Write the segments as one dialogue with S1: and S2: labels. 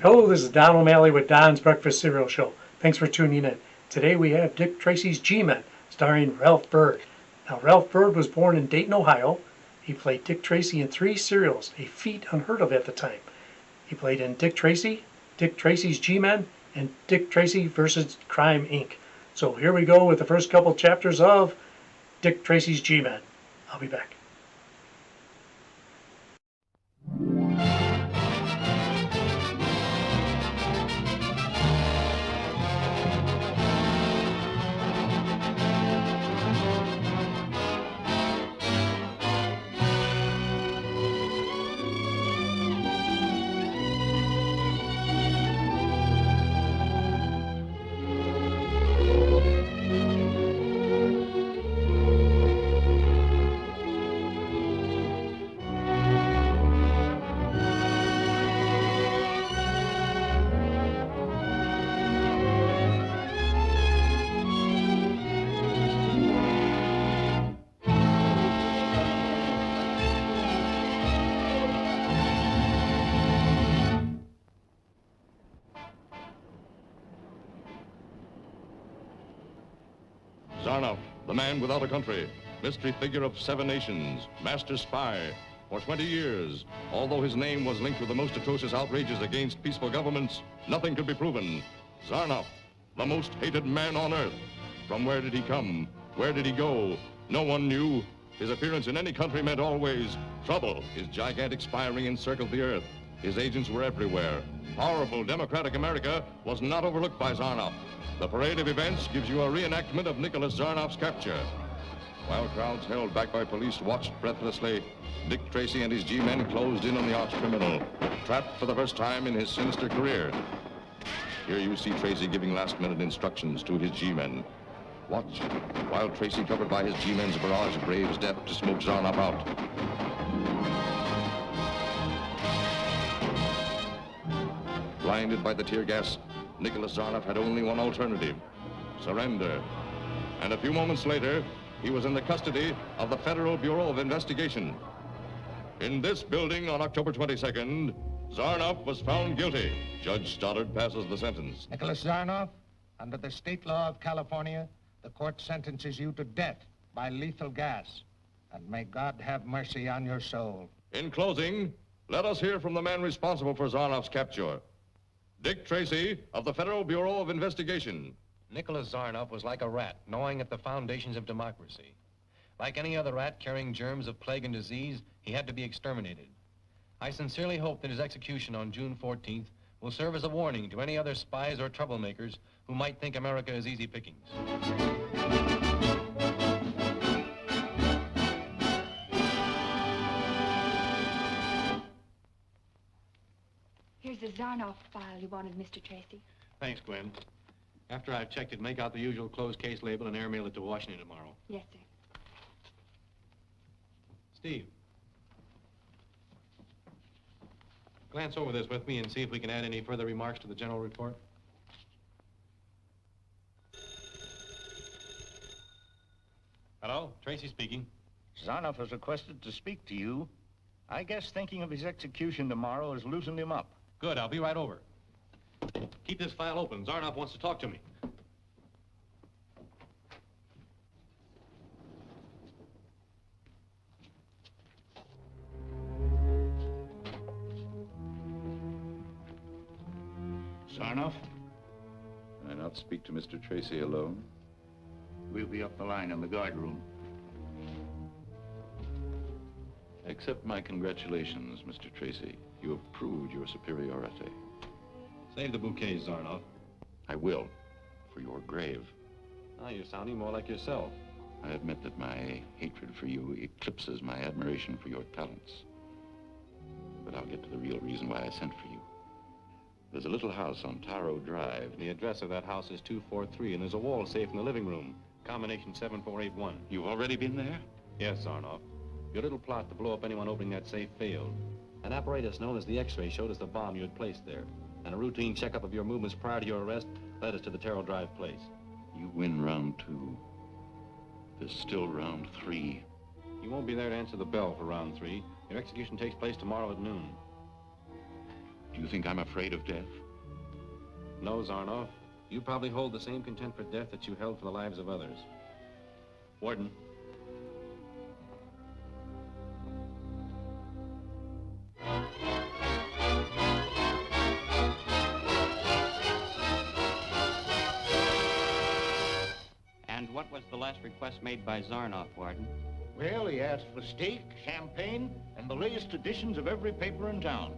S1: Hello, this is Don O'Malley with Don's Breakfast Cereal Show. Thanks for tuning in. Today we have Dick Tracy's G-Men, starring Ralph Bird. Now, Ralph Bird was born in Dayton, Ohio. He played Dick Tracy in 3 serials, a feat unheard of at the time. He played in Dick Tracy, Dick Tracy's G-Men, and Dick Tracy vs. Crime, Inc. So here we go with the first couple chapters of Dick Tracy's G-Men. I'll be back.
S2: Zanoff, the man without a country, mystery figure of 7 nations, master spy. For 20 years, although his name was linked with the most atrocious outrages against peaceful governments, nothing could be proven. Zanoff, the most hated man on earth. From where did he come? Where did he go? No one knew. His appearance in any country meant always trouble. His gigantic spy ring encircled the earth. His agents were everywhere. Powerful, democratic America was not overlooked by Zanoff. The parade of events gives you a reenactment of Nicholas Zanoff's capture. While crowds held back by police watched breathlessly, Dick Tracy and his G-men closed in on the arch-criminal, trapped for the first time in his sinister career. Here you see Tracy giving last-minute instructions to his G-men. Watch, while Tracy, covered by his G-men's barrage, braves death to smoke Zanoff out. Blinded by the tear gas, Nicholas Zanoff had only one alternative: surrender. And a few moments later, he was in the custody of the Federal Bureau of Investigation. In this building on October 22nd, Zanoff was found guilty. Judge Stoddard passes the sentence.
S3: Nicholas Zanoff, under the state law of California, the court sentences you to death by lethal gas. And may God have mercy on your soul.
S2: In closing, let us hear from the man responsible for Zanoff's capture. Dick Tracy of the Federal Bureau of Investigation.
S4: Nicholas Zanoff was like a rat, gnawing at the foundations of democracy. Like any other rat carrying germs of plague and disease, he had to be exterminated. I sincerely hope that his execution on June 14th will serve as a warning to any other spies or troublemakers who might think America is easy pickings.
S5: Here's the Zanoff file you wanted, Mr. Tracy.
S4: Thanks, Gwen. After I've checked it, make out the usual closed case label and airmail it to Washington tomorrow.
S5: Yes, sir.
S4: Steve, glance over this with me and see if we can add any further remarks to the general report. Hello, Tracy speaking.
S6: Zanoff has requested to speak to you. I guess thinking of his execution tomorrow has loosened him up.
S4: Good, I'll be right over. Keep this file open. Zanoff wants to talk to me.
S6: Zanoff,
S7: Can I not speak to Mr. Tracy alone?
S6: we'll be up the line in the guard room.
S7: Accept my congratulations, Mr. Tracy. You have proved your superiority.
S4: Save the bouquets, Zanoff.
S7: I will, for your grave.
S4: Now you're sounding more like yourself.
S7: I admit that my hatred for you eclipses my admiration for your talents. But I'll get to the real reason why I sent for you. There's a little house on Taro Drive.
S4: The address of that house is 243, and there's a wall safe in the living room. Combination 7481.
S7: You've already been there?
S4: Yes, Zanoff. Your little plot to blow up anyone opening that safe failed. An apparatus known as the X-ray showed us the bomb you had placed there. And a routine checkup of your movements prior to your arrest led us to the Taro Drive place.
S7: You win round 2. There's still round 3.
S4: You won't be there to answer the bell for round 3. Your execution takes place tomorrow at noon.
S7: Do you think I'm afraid of death?
S4: No, Zanoff. You probably hold the same contempt for death that you held for the lives of others. Warden.
S8: And what was the last request made by Zanoff, Warden?
S6: Well, he asked for steak, champagne, and the latest editions of every paper in town.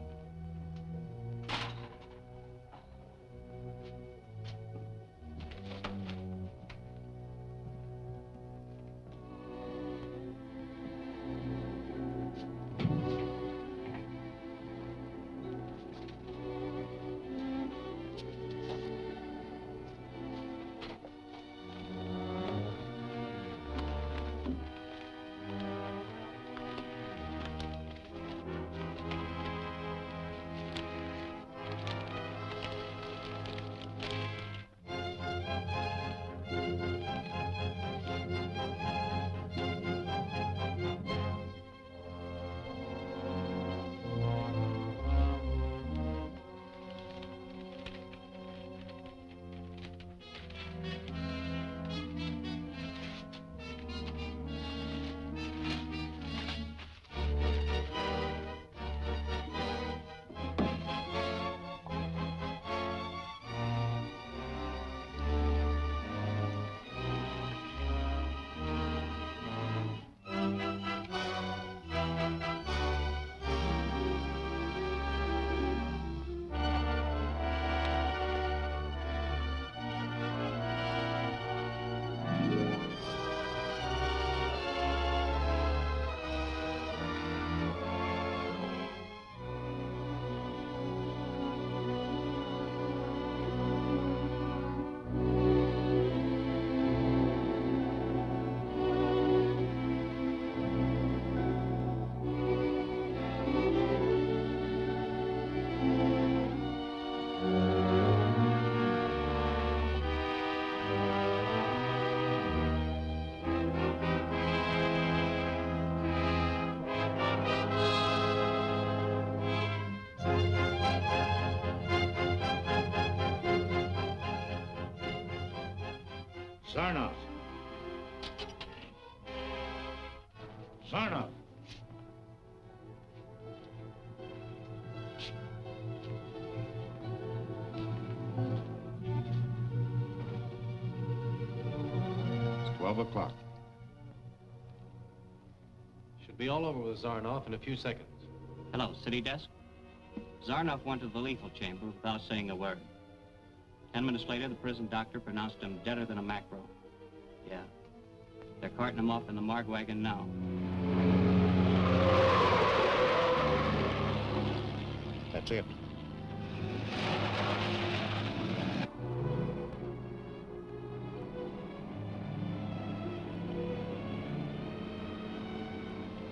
S6: Zanoff. Zanoff.
S7: It's 12 o'clock.
S4: Should be all over with Zanoff in a few seconds.
S8: Hello, city desk? Zanoff went to the lethal chamber without saying a word. 10 minutes later, the prison doctor pronounced him deader than a mackerel. Yeah. They're carting him off in the morgue wagon now.
S6: That's it.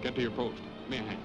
S7: Get to your post. Give me a hand.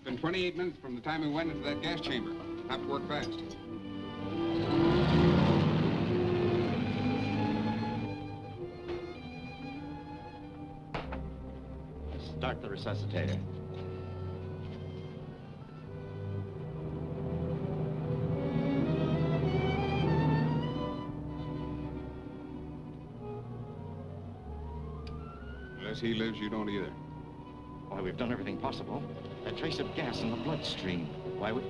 S9: Been 28 minutes from the time we went into that gas chamber. Have to work fast.
S6: Start the resuscitator.
S9: Unless he lives, you don't either.
S6: Why, we've done everything possible. A trace of gas in the bloodstream.
S4: Why would...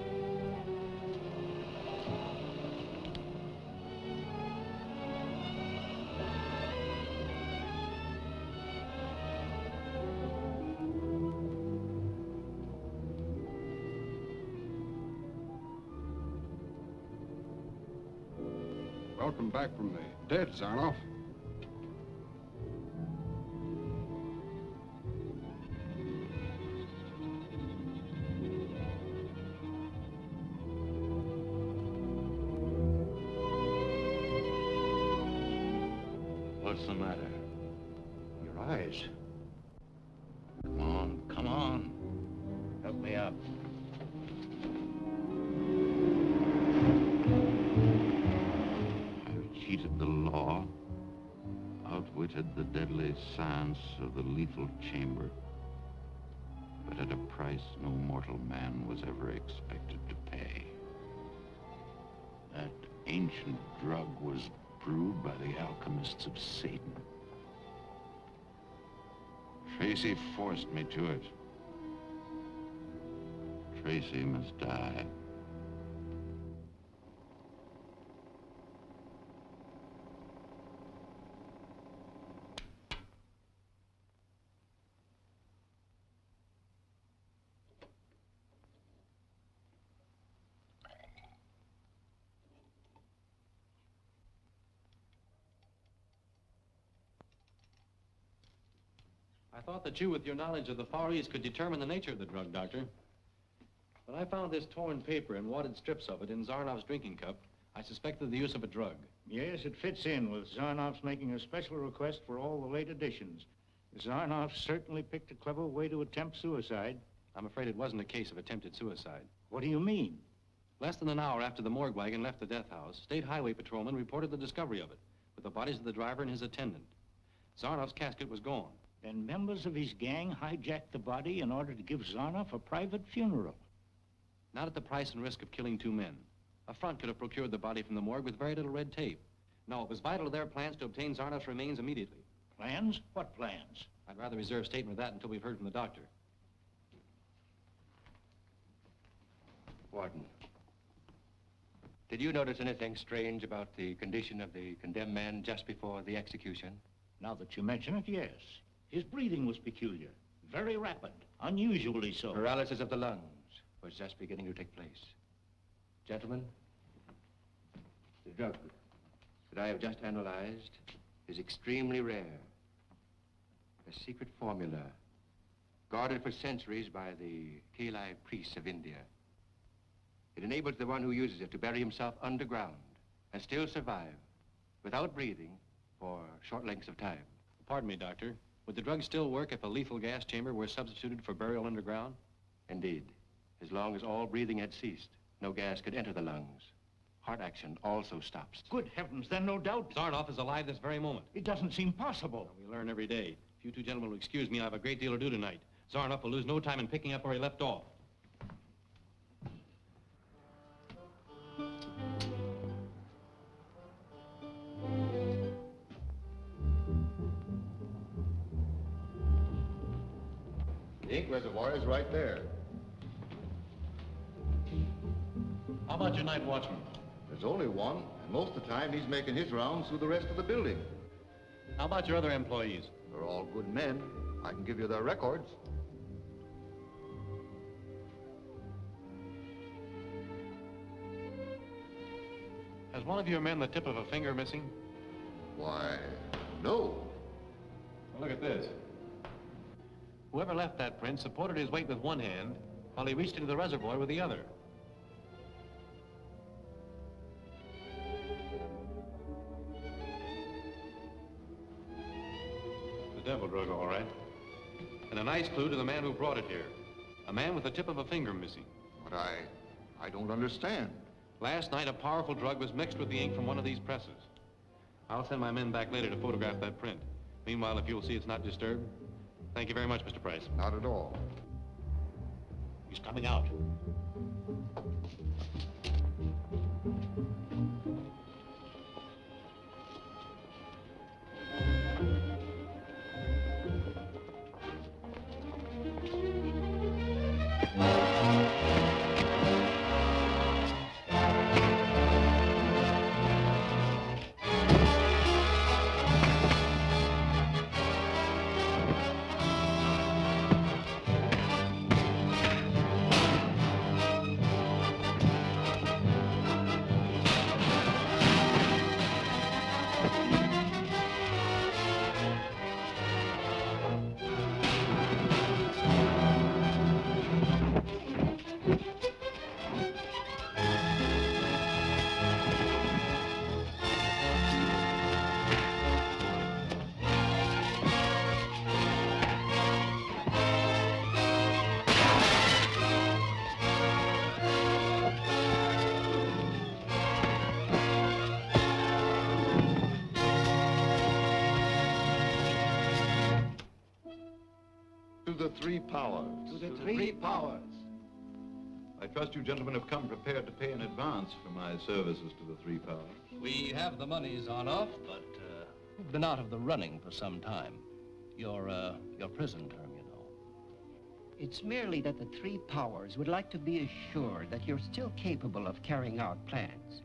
S9: Welcome back from the dead, Zanoff.
S7: What's the matter?
S6: Your eyes.
S7: Come on, come on.
S6: Help me up.
S7: I've cheated the law, outwitted the deadly science of the lethal chamber, but at a price no mortal man was ever expected to pay. That ancient drug was brewed by the alchemists of Satan. Tracy forced me to it. Tracy must die.
S4: I thought that you, with your knowledge of the Far East, could determine the nature of the drug, Doctor. When I found this torn paper and wadded strips of it in Zanoff's drinking cup, I suspected the use of a drug.
S6: Yes, it fits in with Zanoff's making a special request for all the late editions. Zanoff certainly picked a clever way to attempt suicide.
S4: I'm afraid it wasn't a case of attempted suicide.
S6: What do you mean?
S4: Less than an hour after the morgue wagon left the death house, State Highway Patrolman reported the discovery of it, with the bodies of the driver and his attendant. Zanoff's casket was gone.
S6: Then members of his gang hijacked the body in order to give Zanoff a private funeral.
S4: Not at the price and risk of killing two men. A front could have procured the body from the morgue with very little red tape. No, it was vital to their plans to obtain Zanoff's remains immediately.
S6: Plans? What plans?
S4: I'd rather reserve statement of that until we've heard from the doctor.
S10: Warden, did you notice anything strange about the condition of the condemned man just before the execution?
S6: Now that you mention it, yes. His breathing was peculiar, very rapid, unusually so.
S10: Paralysis of the lungs was just beginning to take place. Gentlemen, the drug that I have just analyzed is extremely rare. A secret formula guarded for centuries by the Kali priests of India. It enables the one who uses it to bury himself underground and still survive without breathing for short lengths of time.
S4: Pardon me, Doctor. Would the drug still work if a lethal gas chamber were substituted for burial underground?
S10: Indeed. As long as all breathing had ceased, no gas could enter the lungs. Heart action also stops.
S6: Good heavens, then no doubt.
S4: Zanoff is alive this very moment.
S6: It doesn't seem possible.
S4: Well, we learn every day. If you two gentlemen will excuse me, I have a great deal to do tonight. Zanoff will lose no time in picking up where he left off.
S11: The ink reservoir is right there.
S4: How about your night watchman?
S11: There's only one, and most of the time he's making his rounds through the rest of the building.
S4: How about your other employees?
S11: They're all good men. I can give you their records.
S4: Has one of your men the tip of a finger missing?
S11: Why, no.
S4: Well, look at this. Whoever left that print supported his weight with one hand while he reached into the reservoir with the other. The devil drug, all right. And a nice clue to the man who brought it here. A man with the tip of a finger missing.
S11: But I don't understand.
S4: Last night, a powerful drug was mixed with the ink from one of these presses. I'll send my men back later to photograph that print. Meanwhile, if you'll see it's not disturbed. Thank you very much, Mr. Price.
S11: Not at all.
S6: He's coming out.
S11: the three powers.
S10: To the three powers.
S7: I trust you gentlemen have come prepared to pay in advance for my services to the three powers.
S12: We have the money, Zanoff, but we've been out of the running for some time. Your prison term, you know.
S13: It's merely that the three powers would like to be assured that you're still capable of carrying out plans.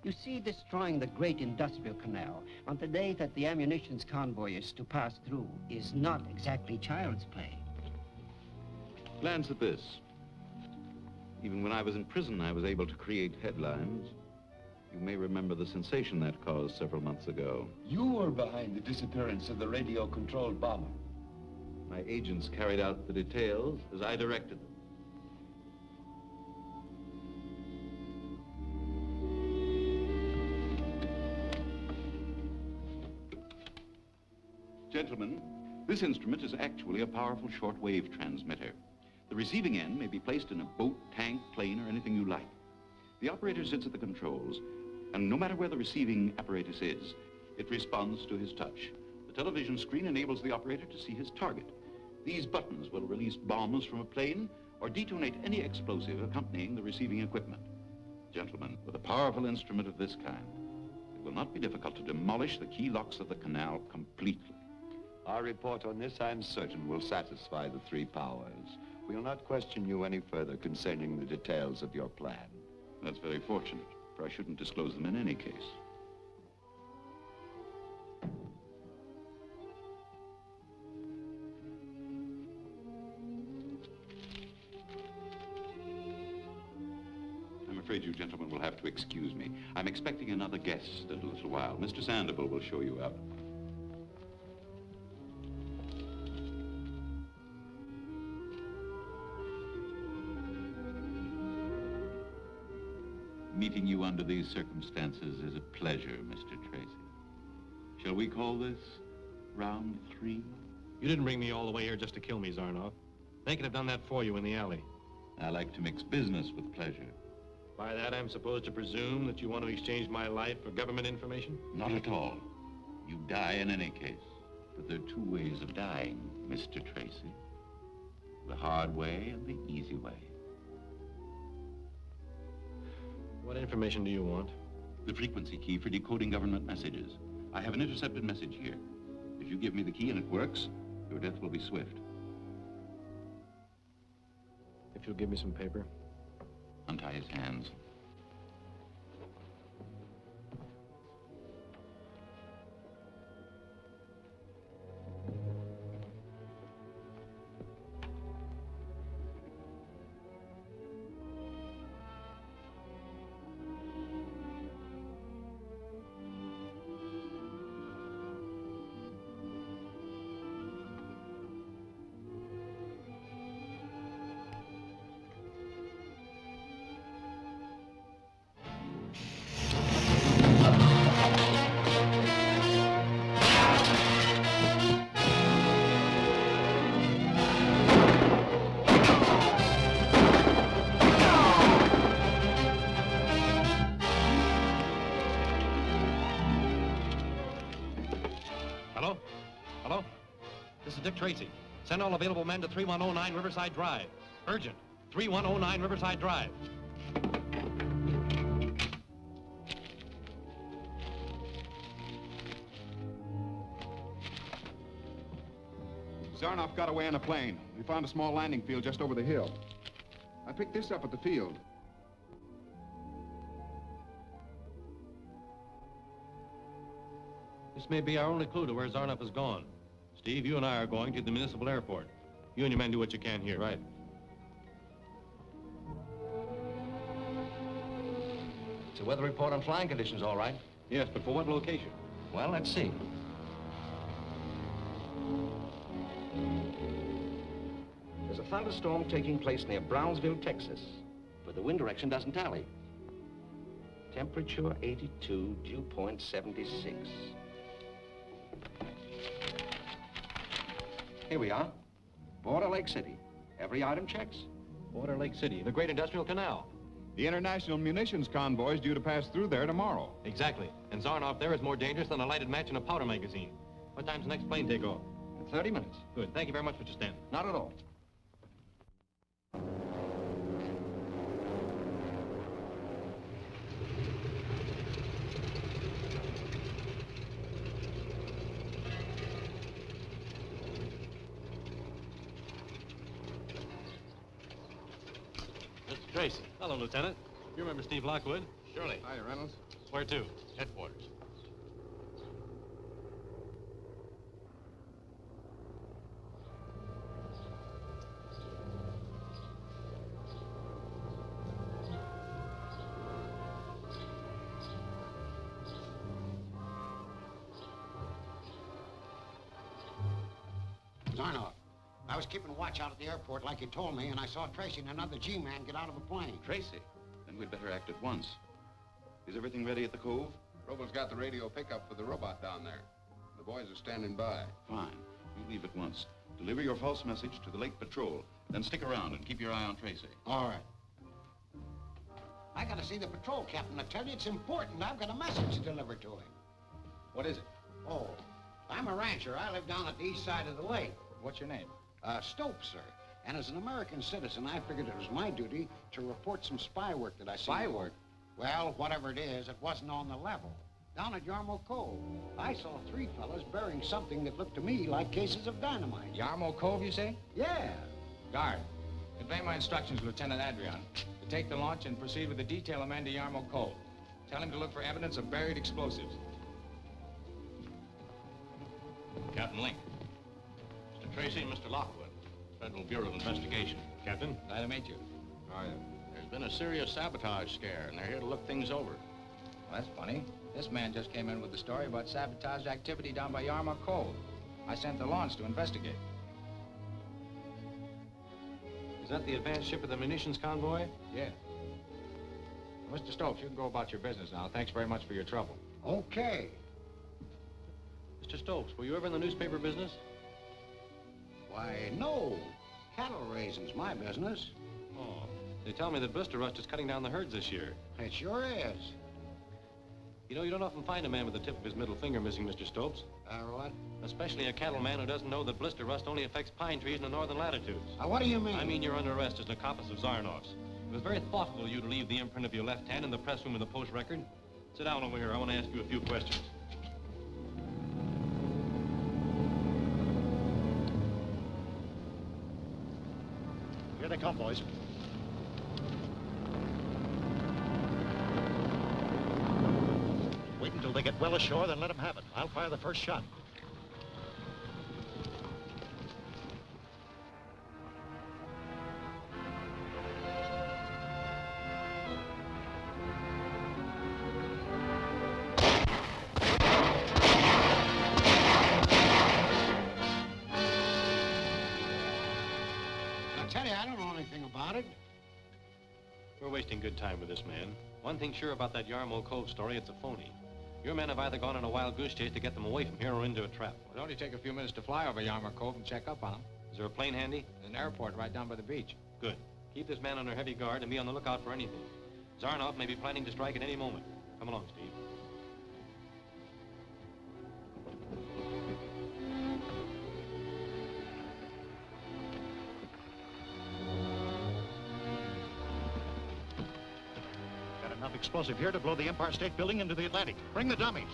S13: You see, destroying the great industrial canal on the day that the ammunitions convoy is to pass through is not exactly child's play.
S7: Glance at this. Even when I was in prison, I was able to create headlines. You may remember the sensation that caused several months ago.
S14: You were behind the disappearance of the radio-controlled bomber.
S7: My agents carried out the details as I directed them. Gentlemen, this instrument is actually a powerful shortwave transmitter. The receiving end may be placed in a boat, tank, plane, or anything you like. The operator sits at the controls, and no matter where the receiving apparatus is, it responds to his touch. The television screen enables the operator to see his target. These buttons will release bombs from a plane or detonate any explosive accompanying the receiving equipment. Gentlemen, with a powerful instrument of this kind, it will not be difficult to demolish the key locks of the canal completely.
S14: Our report on this, I'm certain, will satisfy the three powers. We'll not question you any further concerning the details of your plan.
S7: That's very fortunate, for I shouldn't disclose them in any case. I'm afraid you gentlemen will have to excuse me. I'm expecting another guest in a little while. Mr. Sandoval will show you out. Meeting you under these circumstances is a pleasure, Mr. Tracy. Shall we call this round 3?
S4: You didn't bring me all the way here just to kill me, Zanoff. They could have done that for you in the alley.
S7: I like to mix business with pleasure.
S4: By that, I'm supposed to presume that you want to exchange my life for government information?
S7: Not at all. You die in any case. But there are 2 ways of dying, Mr. Tracy. The hard way and the easy way.
S4: What information do you want?
S7: The frequency key for decoding government messages. I have an intercepted message here. If you give me the key and it works, your death will be swift.
S4: If you'll give me some paper.
S7: Untie his hands.
S4: Hello? This is Dick Tracy. Send all available men to 3109 Riverside Drive. Urgent. 3109 Riverside Drive.
S9: Zanoff got away in a plane. We found a small landing field just over the hill. I picked this up at the field.
S4: This may be our only clue to where Zanoff has gone. Steve, you and I are going to the municipal airport. You and your men do what you can here. Right.
S10: It's a weather report on flying conditions, all right.
S4: Yes, but for what location?
S10: Well, let's see. There's a thunderstorm taking place near Brownsville, Texas, but the wind direction doesn't tally. Temperature 82, dew point 76. Here we are. Border Lake City. Every item checks.
S4: Border Lake City, the great industrial canal.
S9: The international munitions convoy is due to pass through there tomorrow.
S4: Exactly. And Zanoff there is more dangerous than a lighted match in a powder magazine. What time's the next plane take off?
S9: At
S15: 30 minutes.
S4: Good. Thank you very much, Mr. Stanton.
S15: Not at all.
S4: Mr. Tracy. Hello, Lieutenant. You remember Steve Lockwood?
S15: Surely. Hi, Reynolds.
S4: Where to? Headquarters.
S3: Zanoff, I was keeping watch out at the airport like you told me, and I saw Tracy and another G-man get out of a plane.
S7: Tracy? Then we'd better act at once. Is everything ready at the Cove?
S9: Robo's got the radio pickup for the robot down there. The boys are standing by.
S7: Fine. You leave at once. Deliver your false message to the Lake Patrol. Then stick around and keep your eye on Tracy.
S3: All right. I gotta see the patrol captain. I tell you, it's important. I've got a message to deliver to him.
S15: What is it?
S3: Oh, I'm a rancher. I live down at the east side of the lake.
S15: What's your name?
S3: Stopes, sir. And as an American citizen, I figured it was my duty to report some spy work that I see.
S15: Spy work?
S3: Well, whatever it is, it wasn't on the level. Down at Yarmo Cove, I saw 3 fellas bearing something that looked to me like cases of dynamite.
S15: Yarmo Cove, you say?
S3: Yeah.
S15: Guard, convey my instructions to Lieutenant Adrian to take the launch and proceed with the detail of man to Yarmo Cove. Tell him to look for evidence of buried explosives.
S4: Captain Link. Mr. Tracy and Mr. Lockwood, Federal Bureau of Investigation. Captain?
S15: Glad to meet you. How are you?
S4: There's been a serious sabotage scare, and they're here to look things over.
S15: Well, that's funny. This man just came in with the story about sabotage activity down by Yarmouth Cove. I sent the launch to investigate.
S4: Is that the advanced ship of the munitions convoy?
S15: Yeah. Well, Mr. Stokes, you can go about your business now. Thanks very much for your trouble.
S3: Okay.
S4: Mr. Stokes, were you ever in the newspaper business?
S3: Why, no. Cattle raising's my business.
S4: Oh. They tell me that blister rust is cutting down the herds this year.
S3: It sure is.
S4: You know, you don't often find a man with the tip of his middle finger missing, Mr. Stopes.
S3: What?
S4: Especially a cattleman who doesn't know that blister rust only affects pine trees in the northern latitudes.
S3: What do you mean?
S4: I mean you're under arrest as an accomplice of Zanoff's. It was very thoughtful of you to leave the imprint of your left hand in the press room of the Post Record. Sit down over here. I want to ask you a few questions.
S16: Here they come, boys. Wait until they get well ashore, then let them have it. I'll fire the first shot.
S3: I tell you, I don't know anything about it.
S4: We're wasting good time with this man. One thing sure about that Yarmo Cove story, it's a phony. Your men have either gone on a wild goose chase to get them away from here or into a trap.
S15: It'll only take a few minutes to fly over Yarmouth Cove and check up on them.
S4: Is there a plane handy?
S15: There's an airport right down by the beach.
S4: Good. Keep this man under heavy guard and be on the lookout for anything. Zanoff may be planning to strike at any moment. Come along, Steve.
S16: Got enough explosive here to blow the Empire State Building into the Atlantic. Bring the dummies.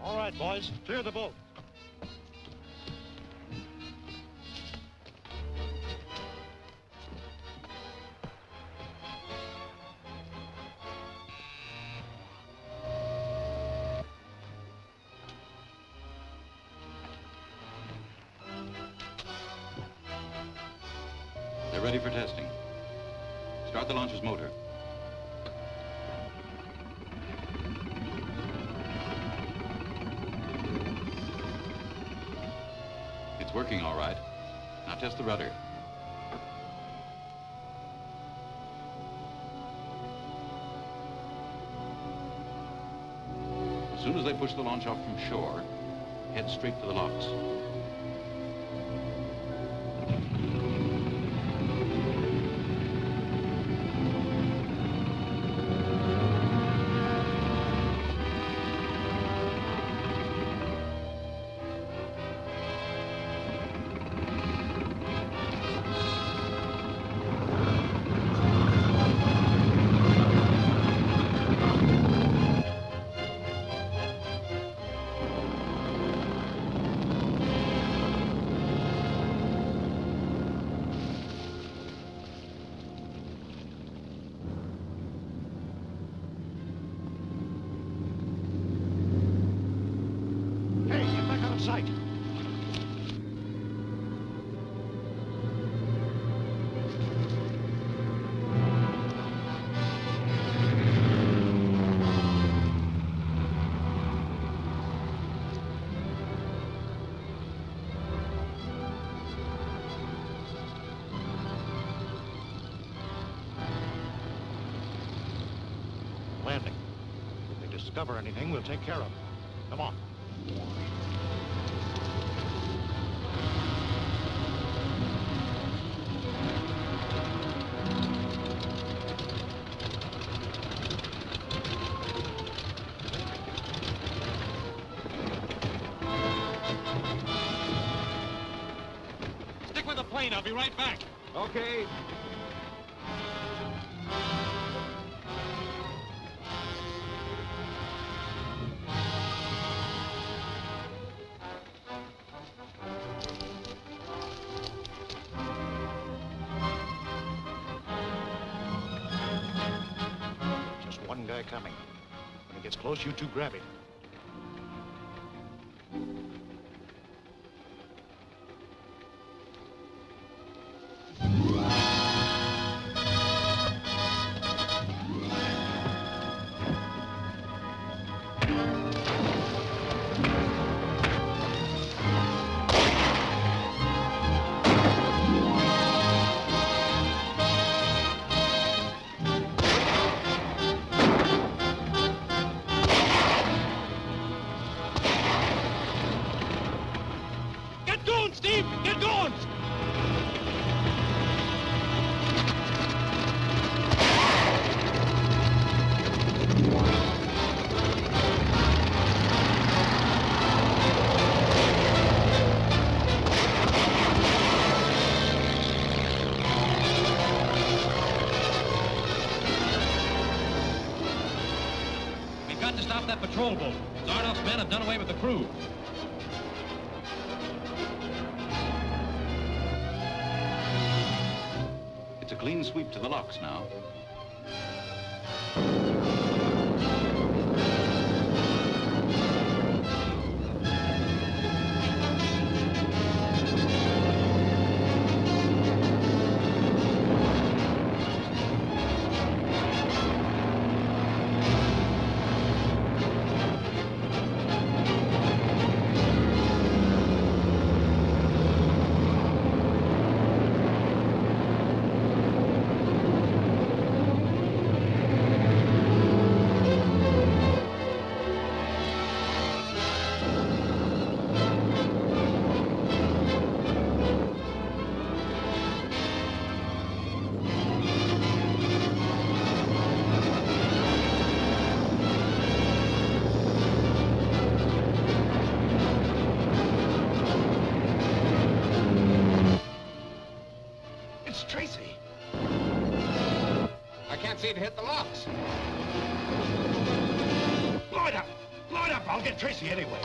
S16: All right, boys, clear the boat.
S7: They're ready for testing. Start the launcher's motor. It's working all right. Now test the rudder. As soon as they push the launch off from shore, head straight to the locks.
S16: Hey, get back out of sight. Landing. If they discover anything, we'll take care of it. Come on. Stick with the plane. I'll be right back.
S9: Okay.
S16: Just one guy coming. When he gets close, you two grab him.
S12: Get going, Steve! Get going! We've got to stop that patrol boat. Zanoff's men have done away with the crew.
S7: It's a clean sweep to the locks now.
S16: It's Tracy.
S3: I can't see it hit the locks.
S16: Blow it up! Blow it up! I'll get Tracy anyway.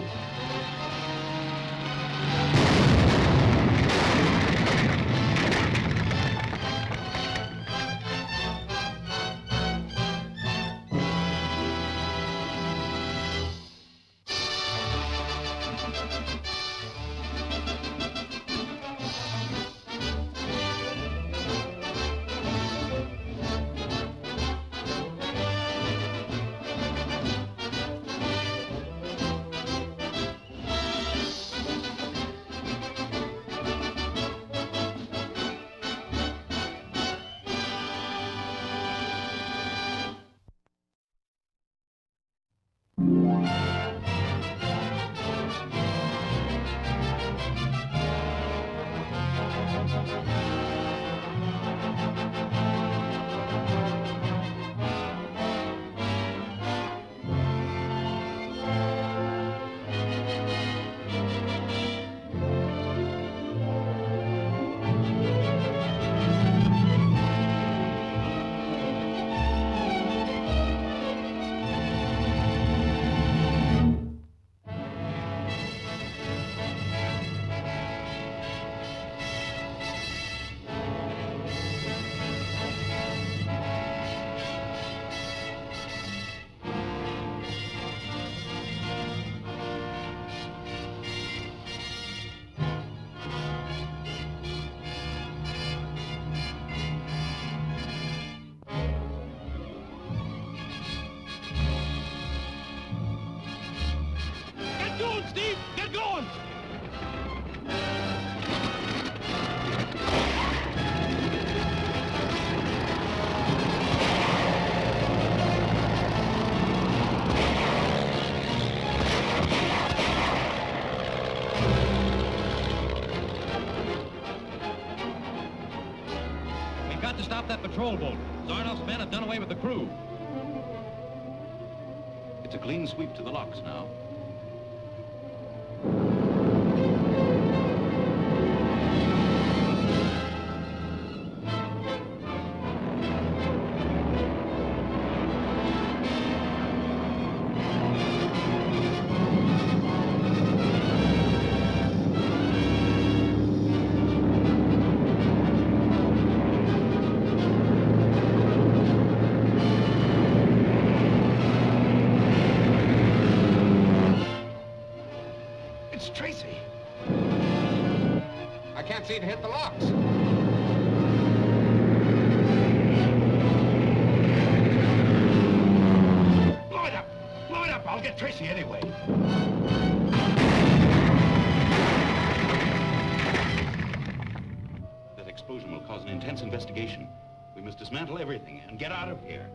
S12: going, Steve! Get going!
S4: We've got to stop that patrol boat. Zanoff's men have done away with the crew.
S7: It's a clean sweep to the locks now.
S3: It's Tracy. I can't see it hit the locks.
S16: Blow it up! Blow it up! I'll get Tracy anyway.
S7: That explosion will cause an intense investigation. We must dismantle everything and get out of here.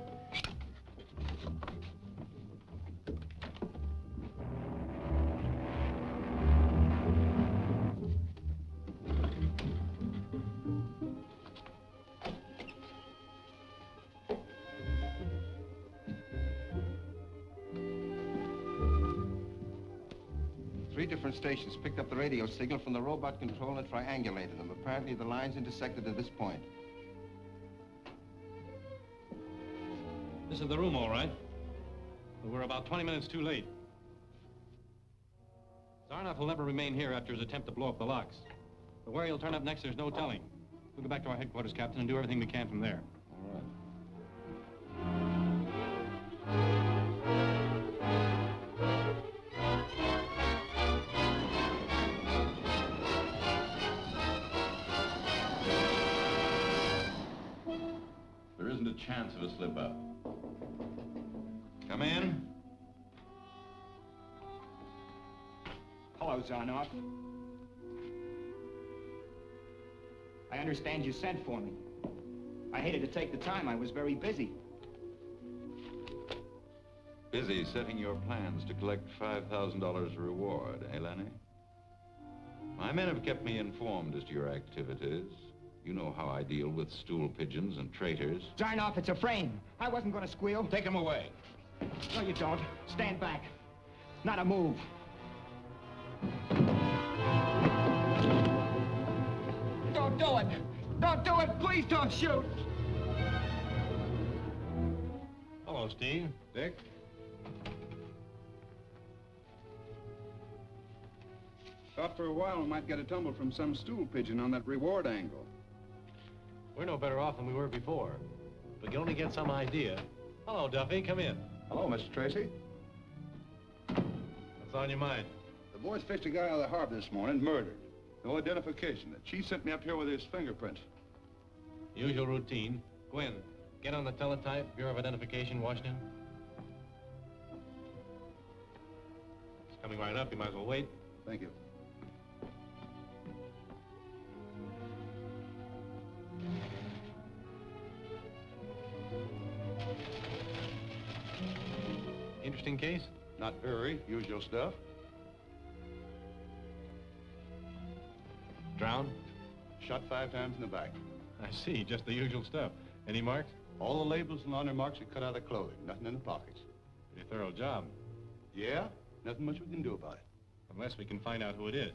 S3: Three different stations picked up the radio signal from the robot control and triangulated them. Apparently, the lines intersected at this point.
S4: This is the room, all right. But we're about 20 minutes too late. Zanoff will never remain here after his attempt to blow up the locks. But where he'll turn up next, there's no telling. We'll go back to our headquarters, Captain, and do everything we can from there.
S3: All right.
S7: There isn't a chance of a slip-up. Come in.
S15: Hello, Zanoff. I understand you sent for me. I hated to take the time. I was very busy.
S7: Busy setting your plans to collect $5,000 reward, eh, Lenny? My men have kept me informed as to your activities. You know how I deal with stool pigeons and traitors.
S15: Zanoff, it's a frame. I wasn't going to squeal.
S16: Take him away.
S15: No, you don't. Stand back. Not a move. Don't do it. Don't do it. Please don't shoot.
S4: Hello, Steve.
S9: Dick? Thought for a while we might get a tumble from some stool pigeon on that reward angle.
S4: We're no better off than we were before. We can only get some idea. Hello, Duffy. Come in.
S9: Hello, Mr. Tracy.
S4: What's on your mind?
S9: The boys fished a guy out of the harbor this morning, murdered. No identification. The chief sent me up here with his fingerprints.
S4: Usual routine. Gwen, get on the teletype, Bureau of Identification, Washington. It's coming right up. You might as well wait.
S9: Thank you.
S4: Interesting case?
S9: Not very. Usual stuff.
S4: Drowned?
S9: Shot 5 times in the back.
S4: I see. Just the usual stuff. Any marks?
S9: All the labels and honor marks are cut out of the clothing. Nothing in the pockets.
S4: Pretty thorough job.
S9: Yeah? Nothing much we can do about it.
S4: Unless we can find out who it is.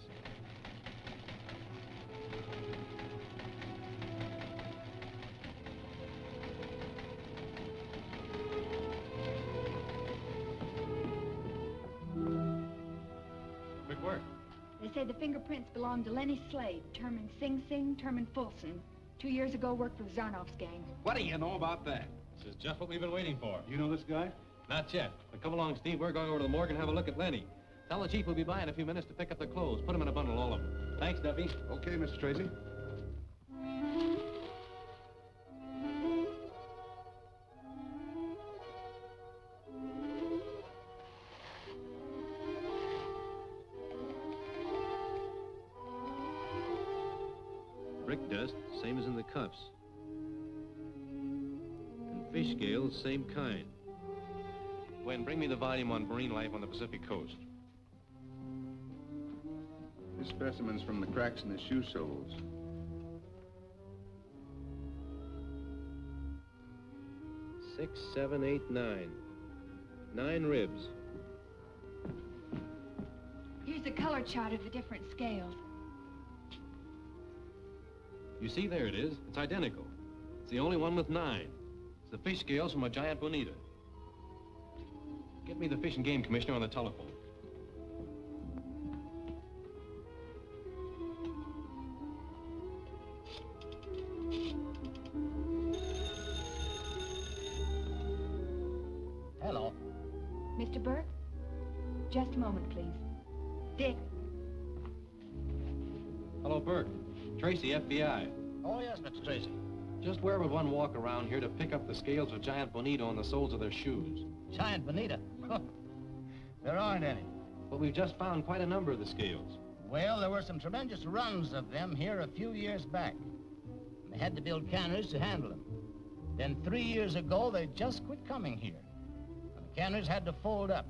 S4: Quick work.
S5: They say the fingerprints belong to Lenny Slade, Terman Sing Sing, Terman Fulson. 2 years ago, worked for Zanoff's gang.
S16: What do you know about that?
S4: This is just what we've been waiting for.
S9: You know this guy?
S4: Not yet. But come along, Steve. We're going over to the morgue and have a look at Lenny. Tell the chief we'll be by in a few minutes to pick up the clothes. Put them in a bundle, all of them. Thanks, Duffy.
S9: Okay, Mr. Tracy.
S4: Brick dust, same as in the cuffs. And fish scales, same kind. Go ahead and bring me the volume on marine life on the Pacific coast.
S9: This specimen's from the cracks in the shoe soles.
S4: Six, 7, 8, 9. 9 ribs.
S5: Here's a color chart of the different scales.
S4: You see, there it is. It's identical. It's the only one with 9. It's the fish scales from a giant bonita. Get me the Fish and Game Commissioner on the telephone.
S3: Hello.
S5: Mr. Burke? Just a moment, please. Dick.
S4: Hello, Burke. Tracy, FBI.
S3: Oh, yes, Mr. Tracy.
S4: Just where would one walk around here to pick up the scales of giant bonito on the soles of their shoes?
S3: Giant bonita? There aren't any.
S4: But we've just found quite a number of the scales.
S3: Well, there were some tremendous runs of them here a few years back. They had to build canneries to handle them. Then 3 years ago, they just quit coming here. And the canneries had to fold up.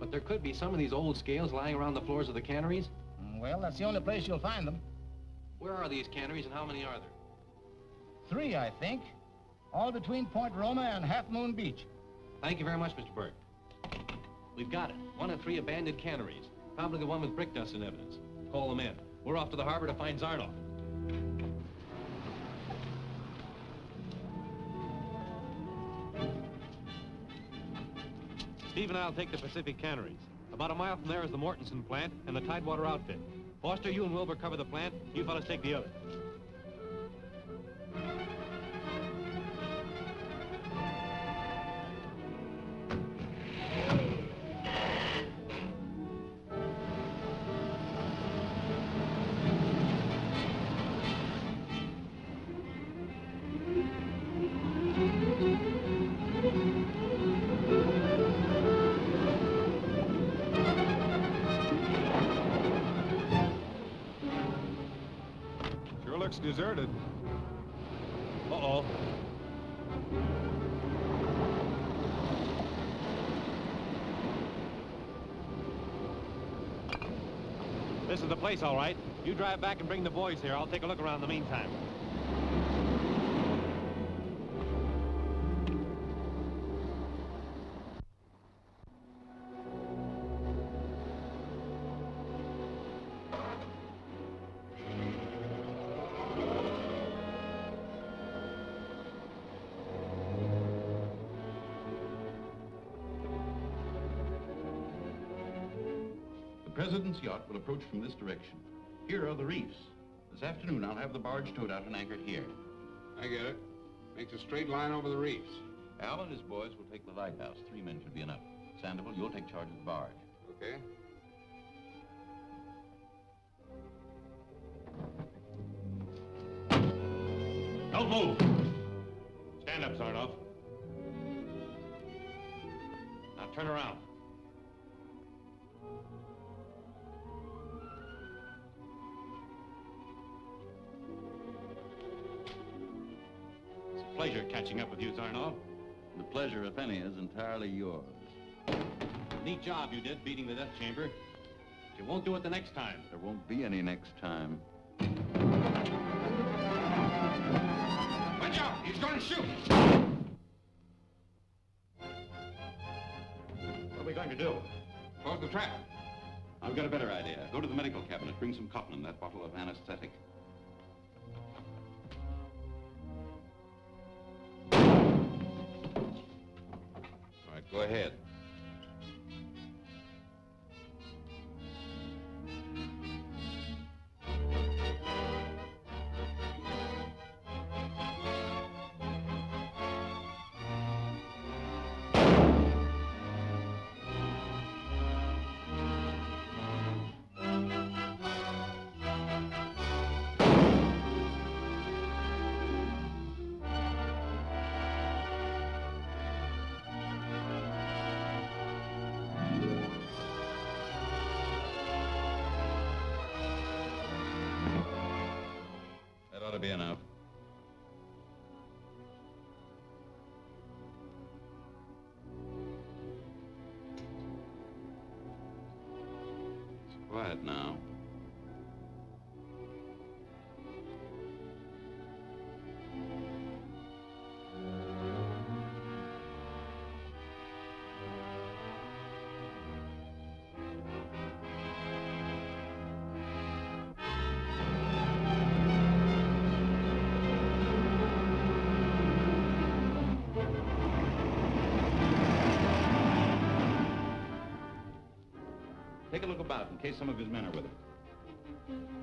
S4: But there could be some of these old scales lying around the floors of the canneries?
S3: Well, that's the only place you'll find them.
S4: Where are these canneries and how many are there?
S3: 3, I think. All between Point Roma and Half Moon Beach.
S4: Thank you very much, Mr. Burke. We've got it. 1 of 3 abandoned canneries. Probably the one with brick dust in evidence. Call them in. We're off to the harbor to find Zanoff. Steve and I'll take the Pacific Canneries. About a mile from there is the Mortensen plant and the Tidewater outfit. Foster, you and Wilbur cover the plant. You fellas take the other.
S17: Looks deserted.
S4: Uh-oh. This is the place, all right. You drive back and bring the boys here. I'll take a look around in the meantime.
S7: The President's yacht will approach from this direction. Here are the reefs. This afternoon, I'll have the barge towed out and anchored here.
S9: I get it. Makes a straight line over the reefs.
S7: Al and his boys will take the lighthouse. 3 men should be enough. Sandoval, you'll take charge of the barge.
S9: Okay.
S4: Don't move. Stand up, Zanoff. Now turn around. It's a pleasure catching up with you, Zanoff.
S7: The pleasure, if any, is entirely yours.
S4: Neat job you did beating the death chamber. But you won't do it the next time.
S7: There won't be any next time.
S9: Watch out! He's going to shoot!
S4: What are we going to do?
S9: Close the trap.
S7: I've got a better idea. Go to the medical cabinet. Bring some cotton and that bottle of anesthetic. All right, go ahead. be enough. It's quiet now.
S11: Take a look about in case some of his men are with him.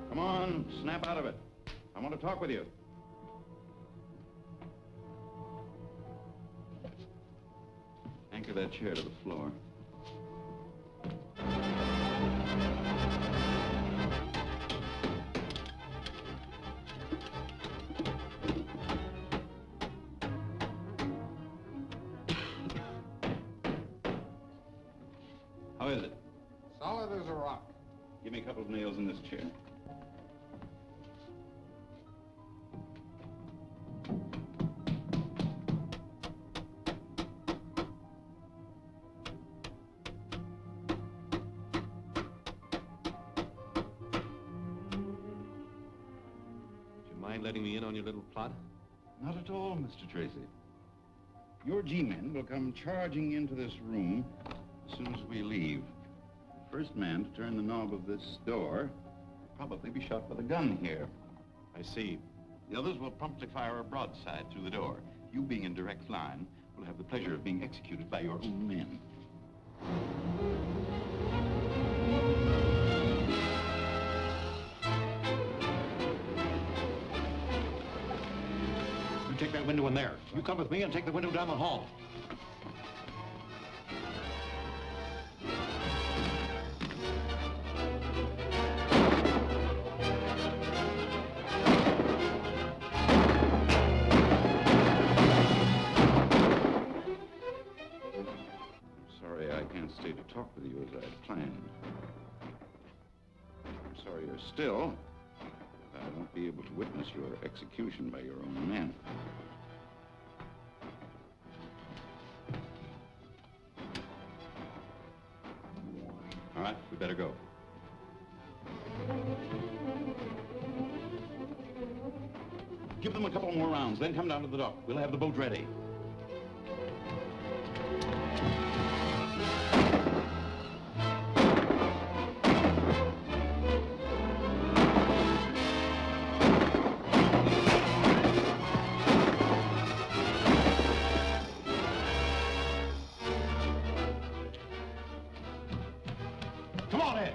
S11: Come on, snap out of it. I want to talk with you. Anchor that chair to the floor. How is it?
S9: Solid as a rock.
S11: Give me a couple of nails in this chair.
S4: Do you mind letting me in on your little plot?
S11: Not at all, Mr. Tracy. Your G-men will come charging into this room as soon as we leave. The first man to turn the knob of this door will probably be shot with a gun here.
S4: I see.
S11: The others will promptly fire a broadside through the door. You, being in direct line, will have the pleasure of being executed by your own men.
S16: You take that window in there. You come with me and take the window down the hall.
S11: Sorry I can't stay to talk with you as I had planned. I'm sorrier still that I won't be able to witness your execution by your own men. All right, we better go. Give them a couple more rounds, then come down to the dock. We'll have the boat ready.
S16: Come on, Ed.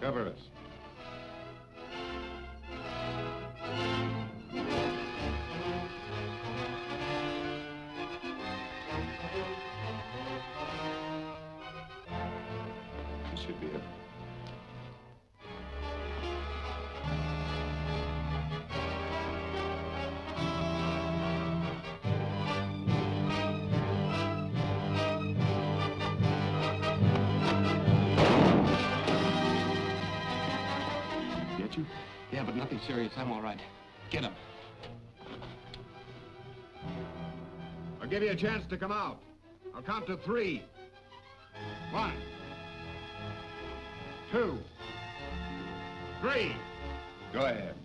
S11: Cover us. This should be it.
S4: Get you? Yeah, but nothing serious. I'm all right. Get him.
S9: I'll give you a chance to come out. I'll count to 3. 1, 2, 3.
S11: Go ahead.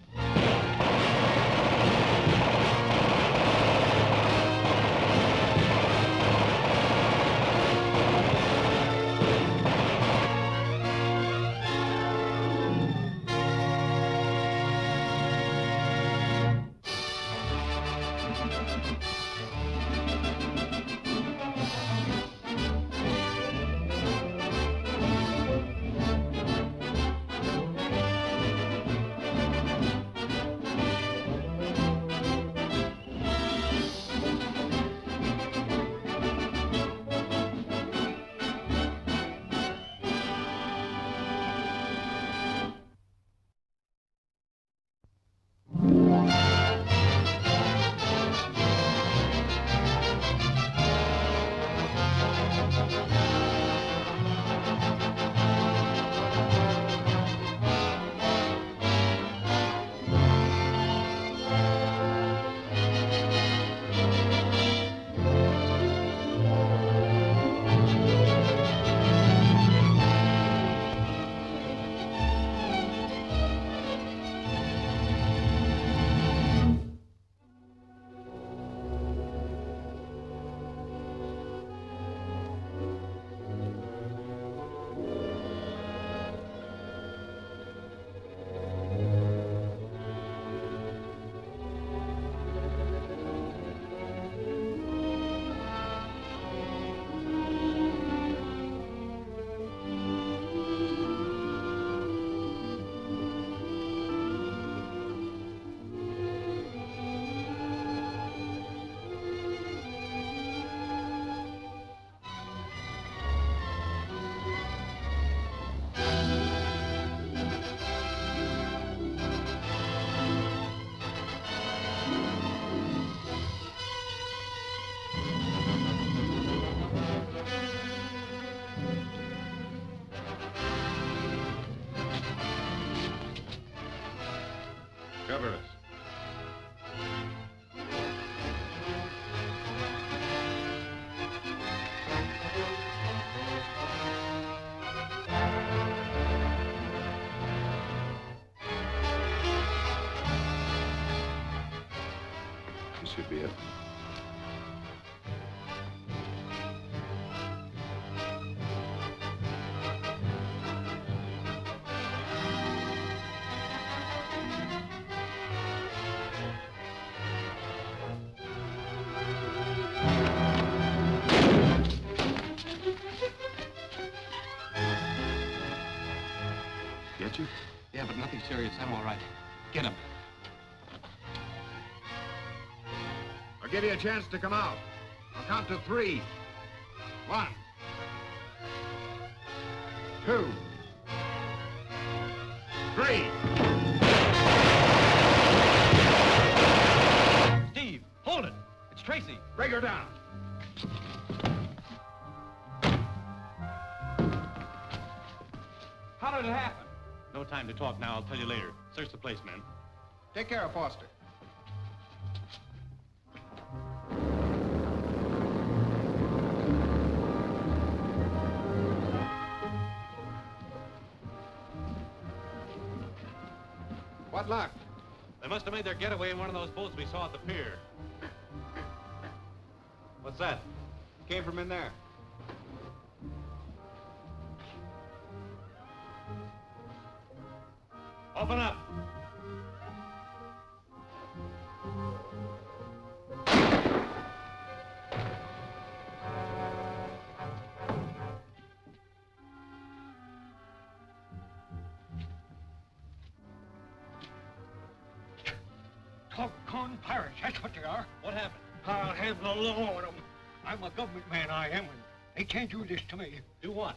S14: This should be it.
S4: Get you? Yeah, but nothing serious. I'm all right. Get him.
S9: I'll give you a chance to come out. I'll count to 3. 1, 2, 3.
S4: Steve, hold it. It's Tracy.
S9: Break her down.
S4: How did it happen? No time to talk now. I'll tell you later. Search the place, men.
S9: Take care of Foster. What luck?
S4: They must have made their getaway in one of those boats we saw at the pier. What's that?
S9: Came from in there.
S4: Open up.
S16: Doggone pirates, that's what they are.
S4: What happened?
S16: I'll have the law on them. I'm a government man, I am, and they can't do this to me.
S4: Do what?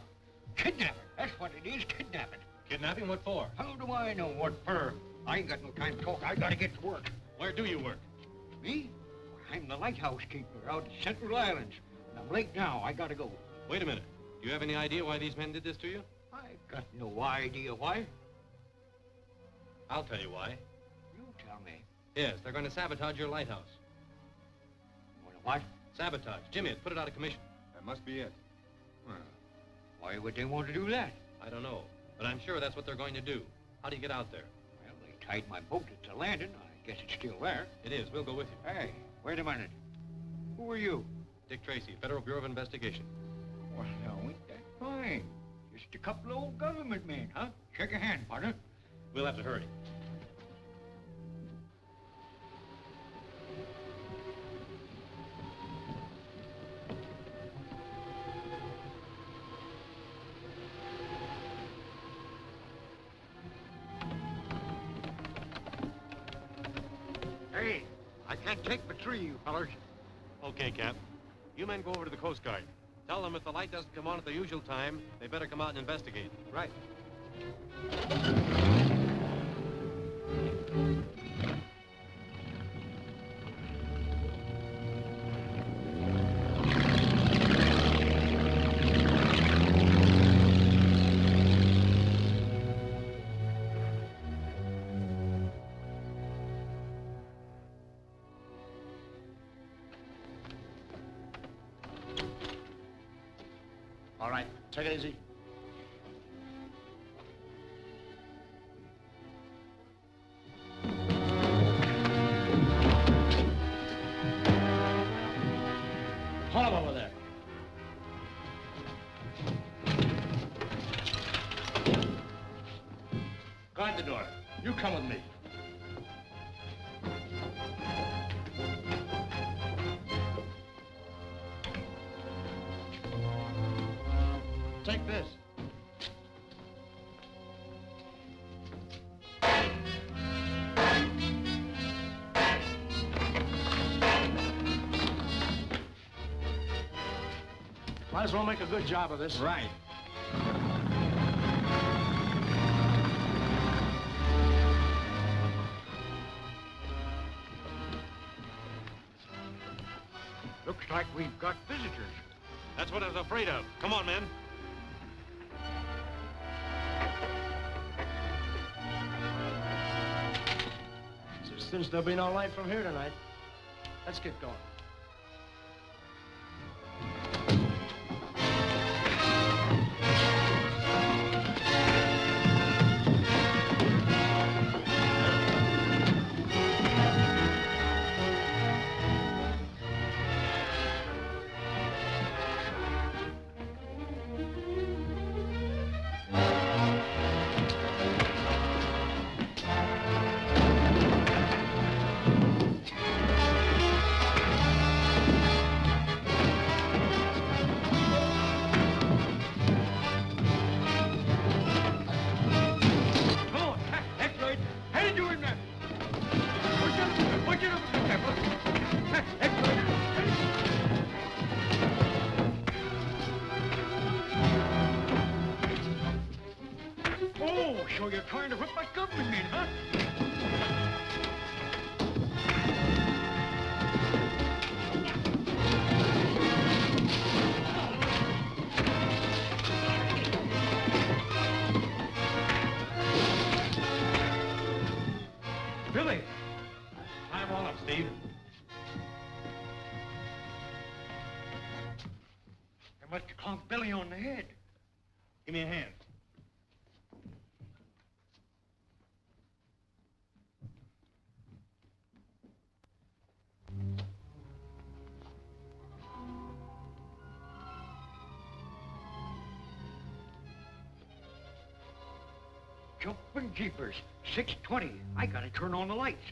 S16: Kidnapping, that's what it is, kidnapping.
S4: Kidnapping? What for?
S16: How do I know what for? I ain't got no time to talk. I gotta get to work.
S4: Where do you work?
S16: Me? I'm the lighthouse keeper out at Central Islands. And I'm late now. I gotta go.
S4: Wait a minute. Do you have any idea why these men did this to you?
S16: I got no idea why.
S4: I'll tell you why.
S16: You tell me.
S4: Yes, they're going to sabotage your lighthouse.
S16: What?
S4: Sabotage. Jimmy, it's put it out of commission.
S9: That must be it.
S16: Well, why would they want to do that?
S4: I don't know, but I'm sure that's what they're going to do. How do you get out there?
S16: Well, they tied my boat at the landing. I guess it's still there.
S4: It is. We'll go with you.
S16: Hey, wait a minute. Who are you?
S4: Dick Tracy, Federal Bureau of Investigation.
S16: Well, now, ain't that fine? Just a couple of old government men, huh? Shake a hand, partner.
S4: We'll have to hurry.
S16: Hey, I can't take the tree, you fellers.
S4: Okay, Cap. You men go over to the Coast Guard. Tell them if the light doesn't come on at the usual time, they better come out and investigate.
S16: Right.
S15: All right, take it easy. Hold him over there. Guard the door. You come with me. Take this. Might as well make a good job of this. Right.
S16: Looks like we've got visitors.
S4: That's what I was afraid of. Come on, men.
S15: Since there'll be no light from here tonight, let's get going.
S16: must have clunked Billy on the head.
S12: Give me a hand.
S16: Jumping jeepers. 6:20. I gotta turn on the lights.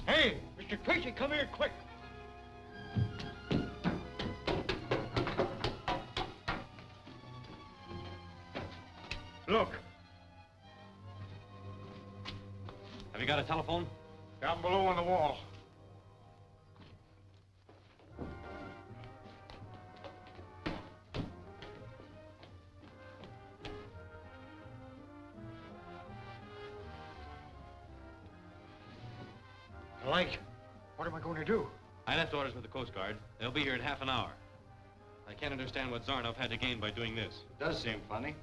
S16: Hey, Mr. Tracy, come here quick. Look.
S4: Have you got a telephone?
S16: Down below on the wall. The light. What am I going to do?
S4: I left orders with the Coast Guard. They'll be here in half an hour. I can't understand what Zanoff had to gain by doing this.
S10: Does seem funny.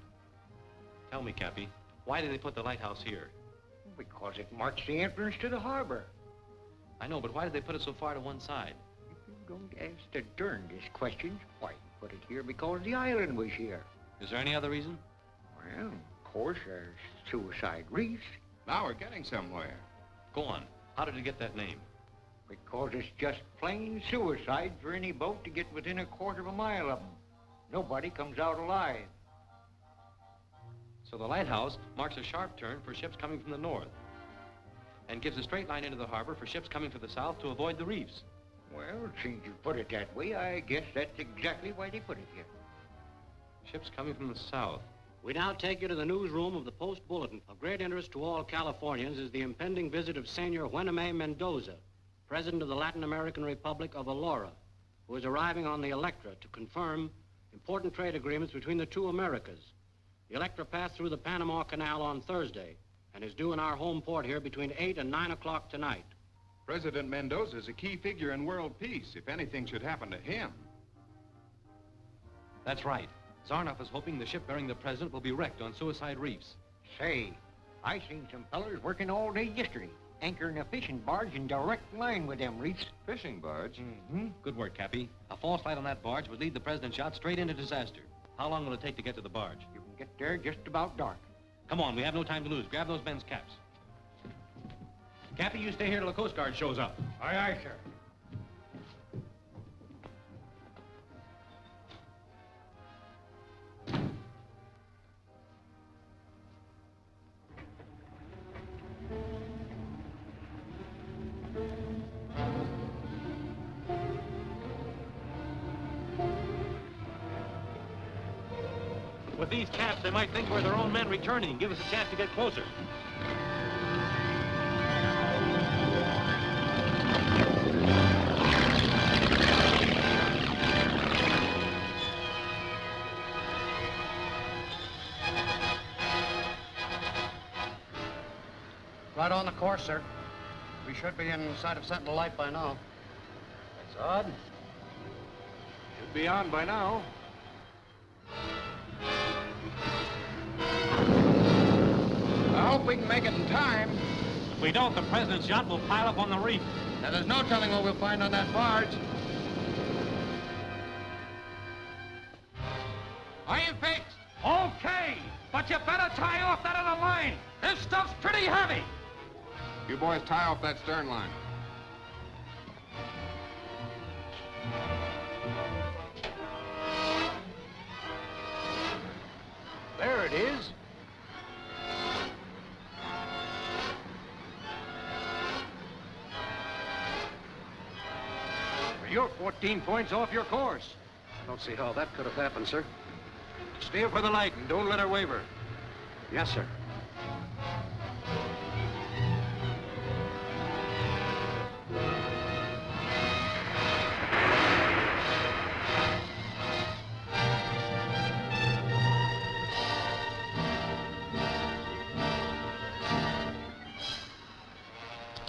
S4: Tell me, Cappy, why did they put the lighthouse here?
S16: Because it marks the entrance to the harbor.
S4: I know, but why did they put it so far to one side?
S16: If you don't ask the darndest questions, why, put it here because the island was here.
S4: Is there any other reason?
S16: Well, of course, there's Suicide Reefs.
S9: Now we're getting somewhere.
S4: Go on. How did it get that name?
S16: Because it's just plain suicide for any boat to get within a quarter of a mile of them. Nobody comes out alive.
S4: So the lighthouse marks a sharp turn for ships coming from the north and gives a straight line into the harbor for ships coming from the south to avoid the reefs.
S16: Well, since you put it that way, I guess that's exactly why they put it here.
S4: Ships coming from the south.
S8: We now take you to the newsroom of the Post Bulletin. Of great interest to all Californians is the impending visit of Senor Juaname Mendoza, President of the Latin American Republic of Alora, who is arriving on the Electra to confirm important trade agreements between the two Americas. The Electra passed through the Panama Canal on Thursday and is due in our home port here between 8 and 9 o'clock tonight.
S9: President Mendoza is a key figure in world peace if anything should happen to him.
S4: That's right. Zanoff is hoping the ship bearing the president will be wrecked on Suicide Reefs.
S16: Say, I seen some fellers working all day yesterday, anchoring a fishing barge in direct line with them reefs.
S14: Fishing barge?
S4: Mm-hmm. Good work, Cappy. A false light on that barge would lead the president's yacht straight into disaster. How long will it take to get to the barge?
S16: You can get there just about dark.
S4: Come on, we have no time to lose. Grab those men's caps. Cappy, you stay here till the Coast Guard shows up.
S16: Aye, aye, sir.
S4: With these caps, they might think we're their own men returning and give us a chance to get closer.
S17: Right on the course, sir. We should be in sight of Sentinel Light by now.
S10: That's odd. Should be on by now.
S9: I hope we can make it in time.
S4: If we don't, the president's yacht will pile up on the reef.
S10: Now, there's no telling what we'll find on that barge.
S16: Are you fixed?
S10: Okay, but you better tie off that other line. This stuff's pretty heavy.
S9: You boys tie off that stern line.
S16: There it is.
S10: You're 14 points off your course.
S17: I don't see how that could have happened, sir.
S10: Steer for the light and don't let her waver.
S17: Yes, sir.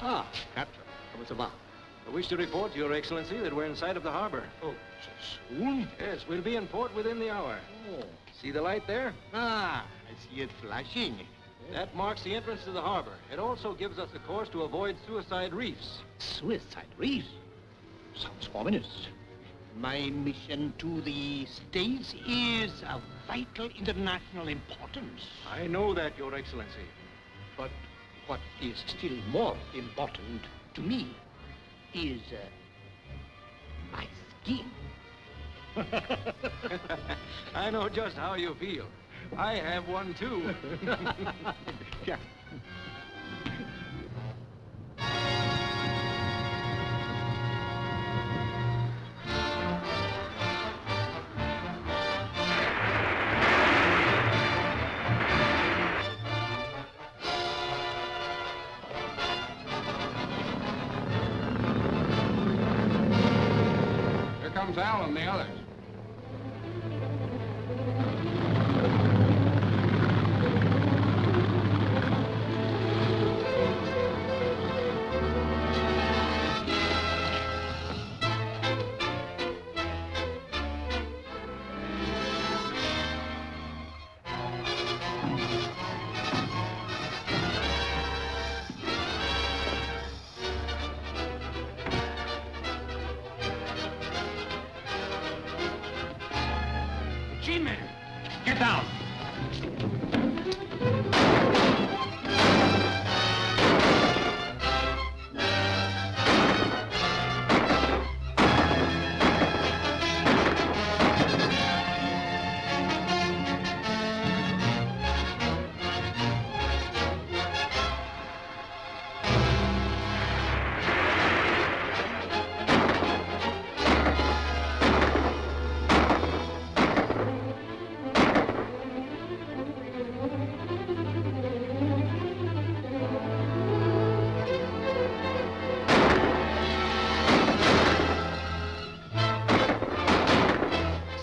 S16: Ah, Captain, what's about?
S4: I wish to report to Your Excellency that we're in sight of the harbor.
S16: Oh, so soon?
S4: Yes, we'll be in port within the hour.
S16: Oh.
S4: See the light there?
S16: Ah, I see it flashing.
S4: That marks the entrance to the harbor. It also gives us a course to avoid suicide reefs.
S16: Suicide reefs? Sounds ominous. My mission to the States is of vital international importance.
S4: I know that, Your Excellency.
S16: But what is still more important to me is my skin.
S4: I know just how you feel. I have one, too.
S16: Yeah.
S15: Here comes Al and the others.
S16: G-men, get down.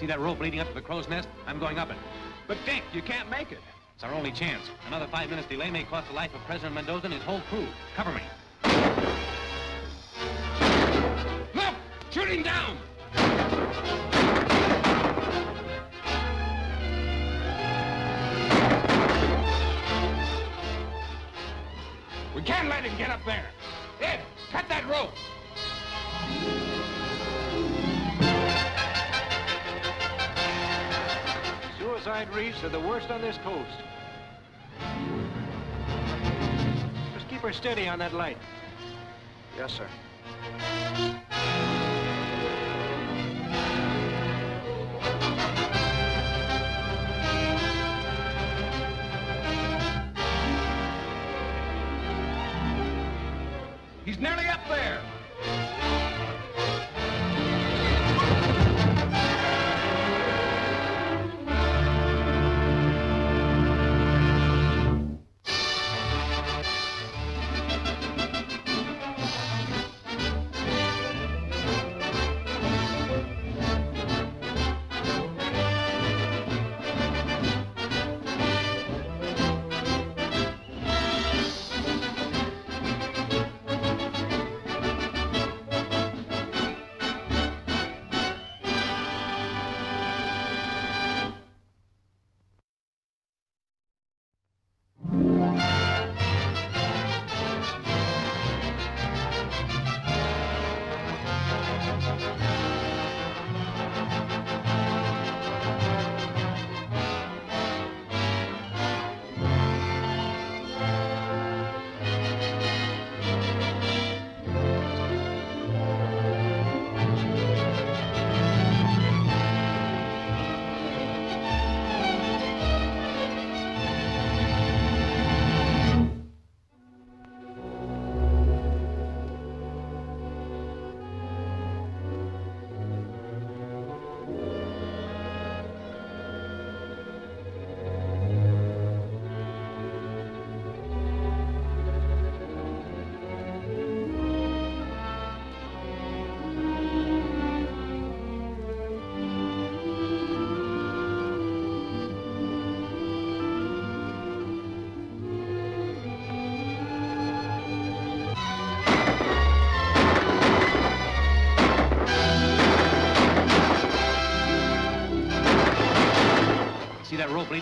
S4: See that rope leading up to the crow's nest? I'm going up it.
S15: But, Dick, you can't make it.
S4: It's our only chance. Another 5 minutes delay may cost the life of President Mendoza and his whole crew. Cover me.
S15: Look! Shoot him down! We can't let him get up there. Ed, cut that rope!
S4: Suicide reefs are the worst on this coast. Just keep her steady on that light.
S17: Yes, sir.
S15: He's nearly up there.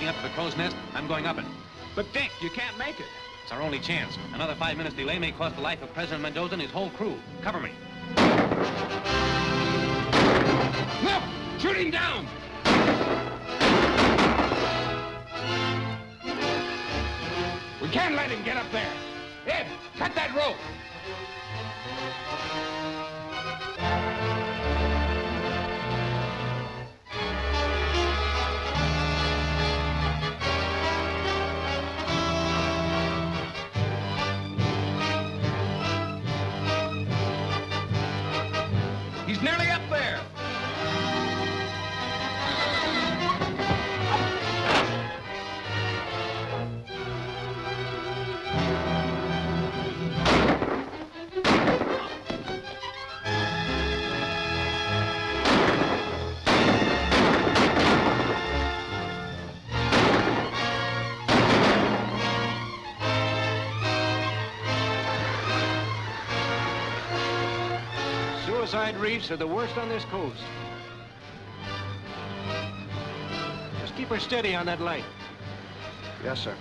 S4: leading up to the crow's nest. I'm going up it.
S16: But, Dick, you can't make it.
S4: It's our only chance. Another 5 minutes delay may cost the life of President Mendoza and his whole crew. Cover me.
S16: Look! Shoot him down! We can't let him get up there. Ed, cut that rope. He's nearly up there. Suicide reefs are the worst on this coast. Just keep her steady on that light.
S17: Yes, sir.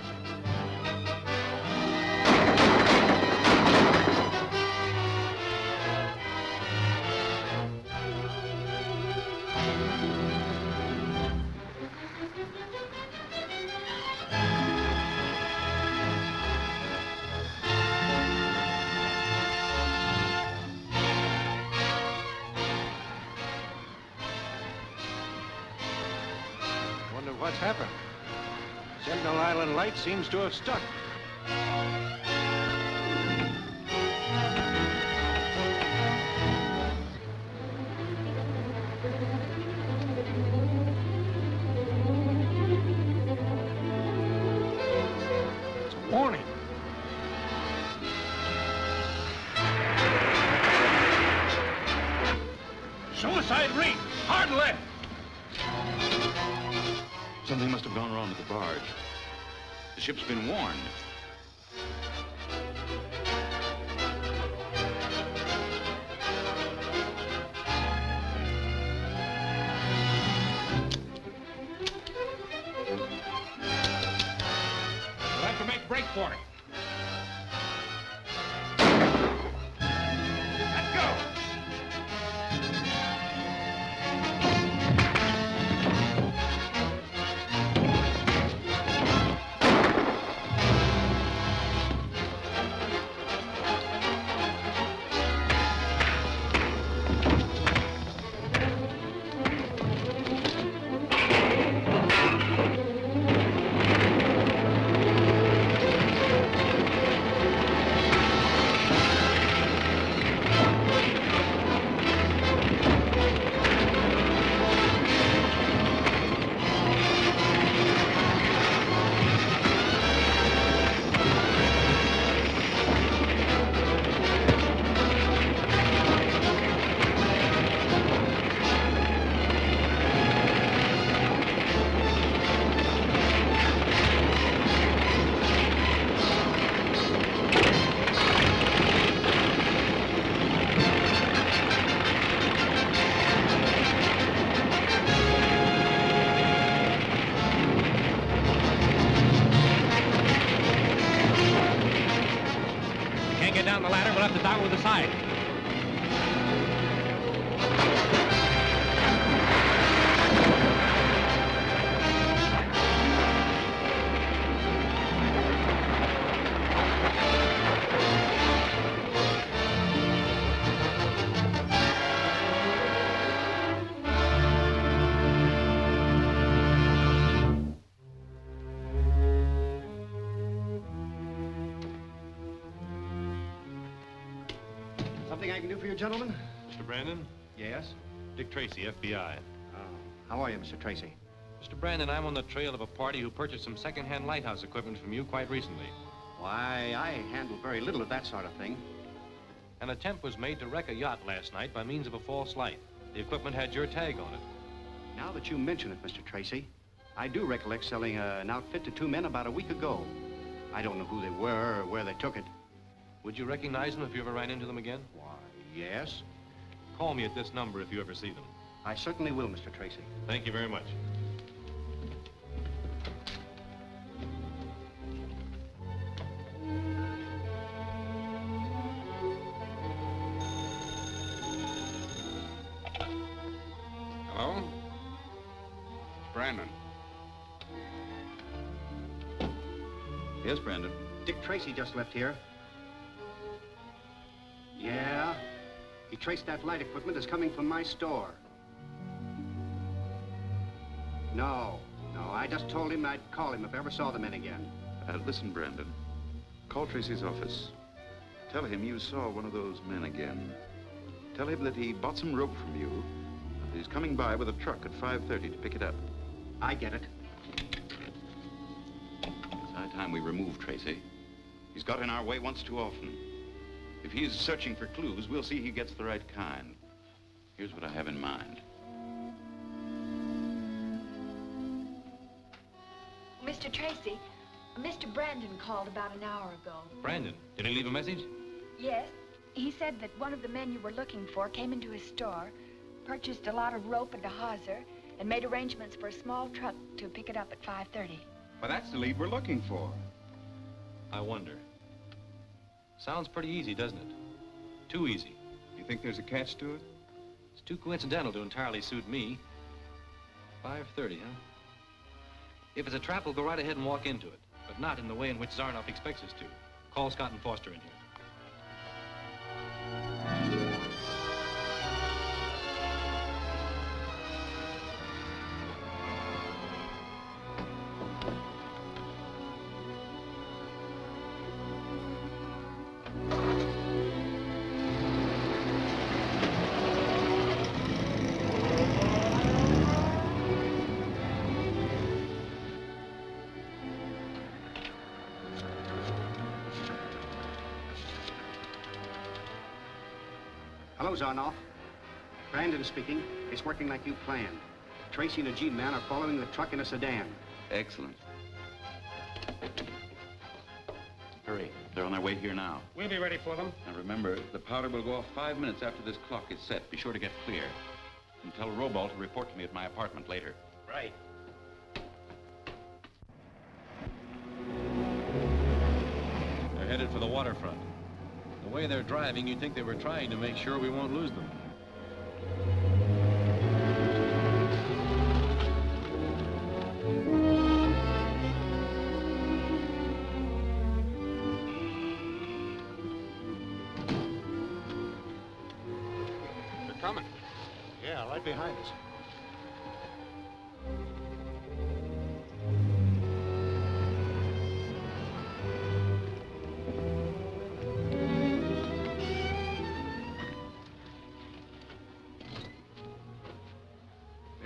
S16: Wonder what's happened. Sentinel Island light seems to have stuck. It's a warning. Suicide reef! Hard left!
S11: Something must have gone wrong with the barge. The ship's been warned.
S16: We'll have to make break for it. Let's go!
S4: Can't get down the ladder, we'll have to dock with the side.
S17: Something I can do for you, gentlemen?
S4: Mr. Brandon?
S17: Yes?
S4: Dick Tracy, FBI.
S17: How are you, Mr. Tracy?
S4: Mr. Brandon, I'm on the trail of a party who purchased some second-hand lighthouse equipment from you quite recently.
S17: Why, I handle very little of that sort of thing.
S4: An attempt was made to wreck a yacht last night by means of a false light. The equipment had your tag on it.
S17: Now that you mention it, Mr. Tracy, I do recollect selling an outfit to 2 men about a week ago. I don't know who they were or where they took it.
S4: Would you recognize them if you ever ran into them again?
S17: Why, yes.
S4: Call me at this number if you ever see them.
S17: I certainly will, Mr. Tracy.
S4: Thank you very much.
S9: Yes, Brandon.
S17: Dick Tracy just left here. Yeah? He traced that light equipment as coming from my store. No, I just told him I'd call him if I ever saw the men again.
S9: Listen, Brandon. Call Tracy's office. Tell him you saw one of those men again. Tell him that he bought some rope from you, and he's coming by with a truck at 5:30 to pick it up.
S17: I get it.
S9: It's high time we remove Tracy. He's got in our way once too often. If he's searching for clues, we'll see he gets the right kind. Here's what I have in mind.
S5: Mr. Tracy, Mr. Brandon called about an hour ago.
S4: Brandon, did he leave a message?
S5: Yes. He said that one of the men you were looking for came into his store, purchased a lot of rope and a hawser, and made arrangements for a small truck to pick it up at 5:30.
S11: Well, that's the lead we're looking for.
S4: I wonder. Sounds pretty easy, doesn't it? Too easy.
S11: You think there's a catch to it?
S4: It's too coincidental to entirely suit me. 5:30, huh? If it's a trap, we'll go right ahead and walk into it, but not in the way in which Zanoff expects us to. Call Scott and Foster in here.
S17: Hello, Zanoff. Brandon speaking. It's working like you planned. Tracy and a G-man are following the truck in a sedan.
S9: Excellent. Hurry. They're on their way here now.
S15: We'll be ready for them.
S9: Now remember, the powder will go off 5 minutes after this clock is set. Be sure to get clear. And tell Robal to report to me at my apartment later.
S15: Right.
S4: They're headed for the waterfront. The way they're driving, you'd think they were trying to make sure we won't lose them.
S15: They're coming. Yeah, right behind us.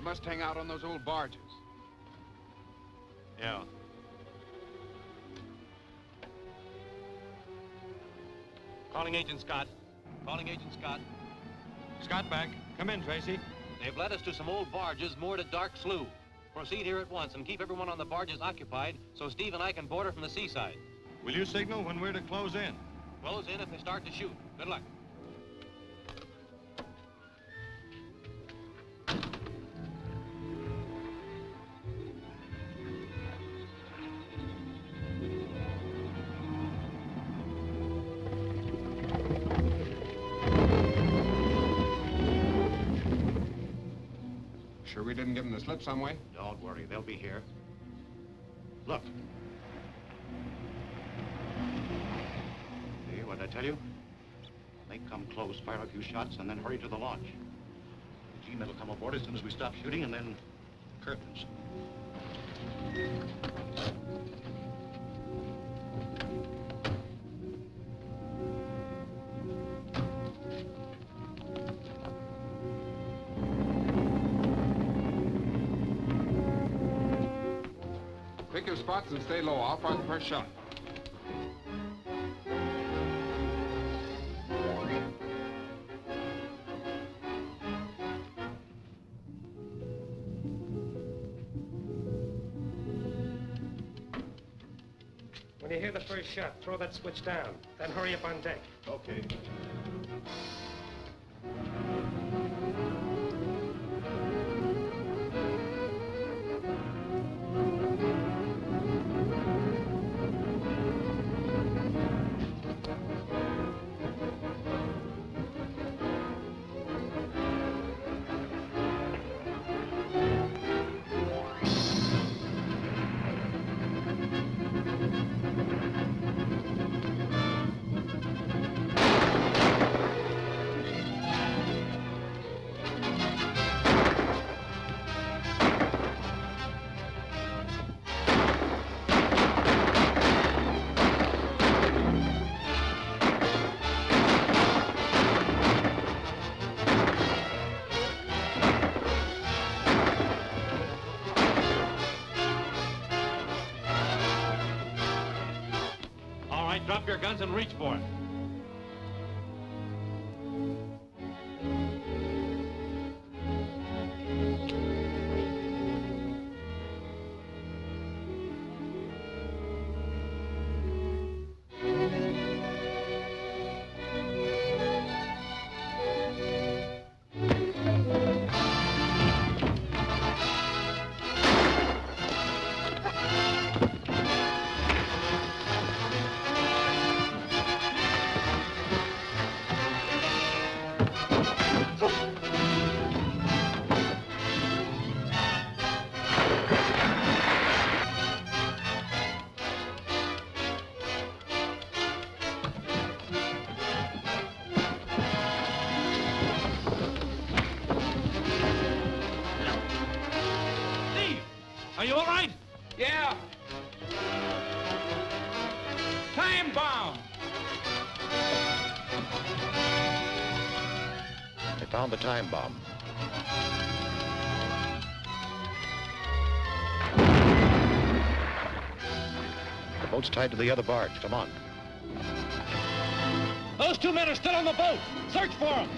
S9: Must hang out on those old barges.
S15: Yeah. Calling Agent Scott.
S4: Calling Agent Scott.
S15: Scott back. Come in, Tracy.
S4: They've led us to some old barges moored at Dark Slough. Proceed here at once and keep everyone on the barges occupied so Steve and I can board her from the seaside.
S15: Will you signal when we're to close in?
S4: Close in if they start to shoot. Good luck.
S15: Sure we didn't give them the slip some way?
S17: Don't worry, they'll be here. Look. See what I tell you? When they come close, fire a few shots, and then hurry to the launch. The G-men will come aboard as soon as we stop shooting, and then curtains.
S15: Pick your spots and stay low. I'll fire the first shot.
S18: When you hear the first shot, throw that switch down. Then hurry up on deck.
S15: Okay.
S4: drop your guns and reach for it.
S15: Are you all right?
S18: Yeah.
S15: Time bomb!
S17: They found the time bomb. The boat's tied to the other barge. Come on.
S15: Those 2 men are still on the boat. Search for them.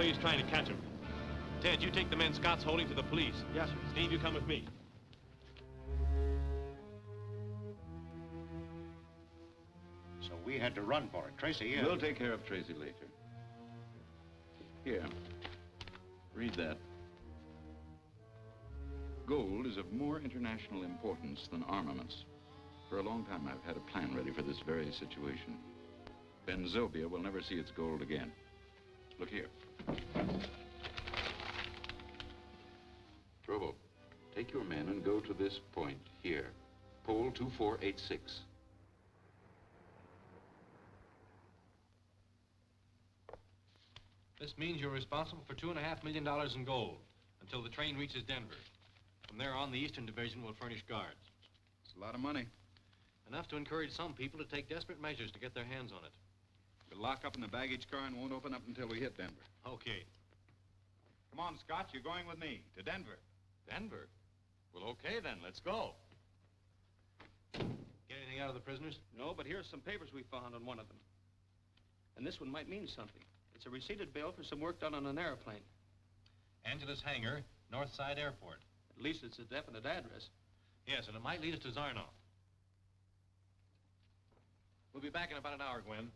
S19: he's trying to catch him. Ted, you take the men Scott's holding to the police. Yes, sir. Steve, you come with me.
S17: So we had to run for it. Tracy,
S9: We'll take care of Tracy later. Here, read that. Gold is of more international importance than armaments. For a long time, I've had a plan ready for this very situation. Benzobia will never see its gold again. Look here. Trovo, take your men and go to this point here. Pole 2486.
S4: This means you're responsible for $2.5 million in gold until the train reaches Denver. From there on, the Eastern Division will furnish guards.
S9: It's a lot of money.
S4: Enough to encourage some people to take desperate measures to get their hands on it.
S9: We'll lock up in the baggage car and won't open up until we hit Denver.
S4: Okay.
S9: Come on, Scott, you're going with me to Denver.
S19: Denver? Well, okay then, let's go.
S4: Get anything out of the prisoners?
S20: No, but here's some papers we found on one of them. And this one might mean something. It's a receipted bill for some work done on an airplane.
S4: Angeles Hangar, Northside Airport.
S20: At least it's a definite address.
S4: Yes, and it might lead us to Zanoff. We'll be back in about an hour, Gwen.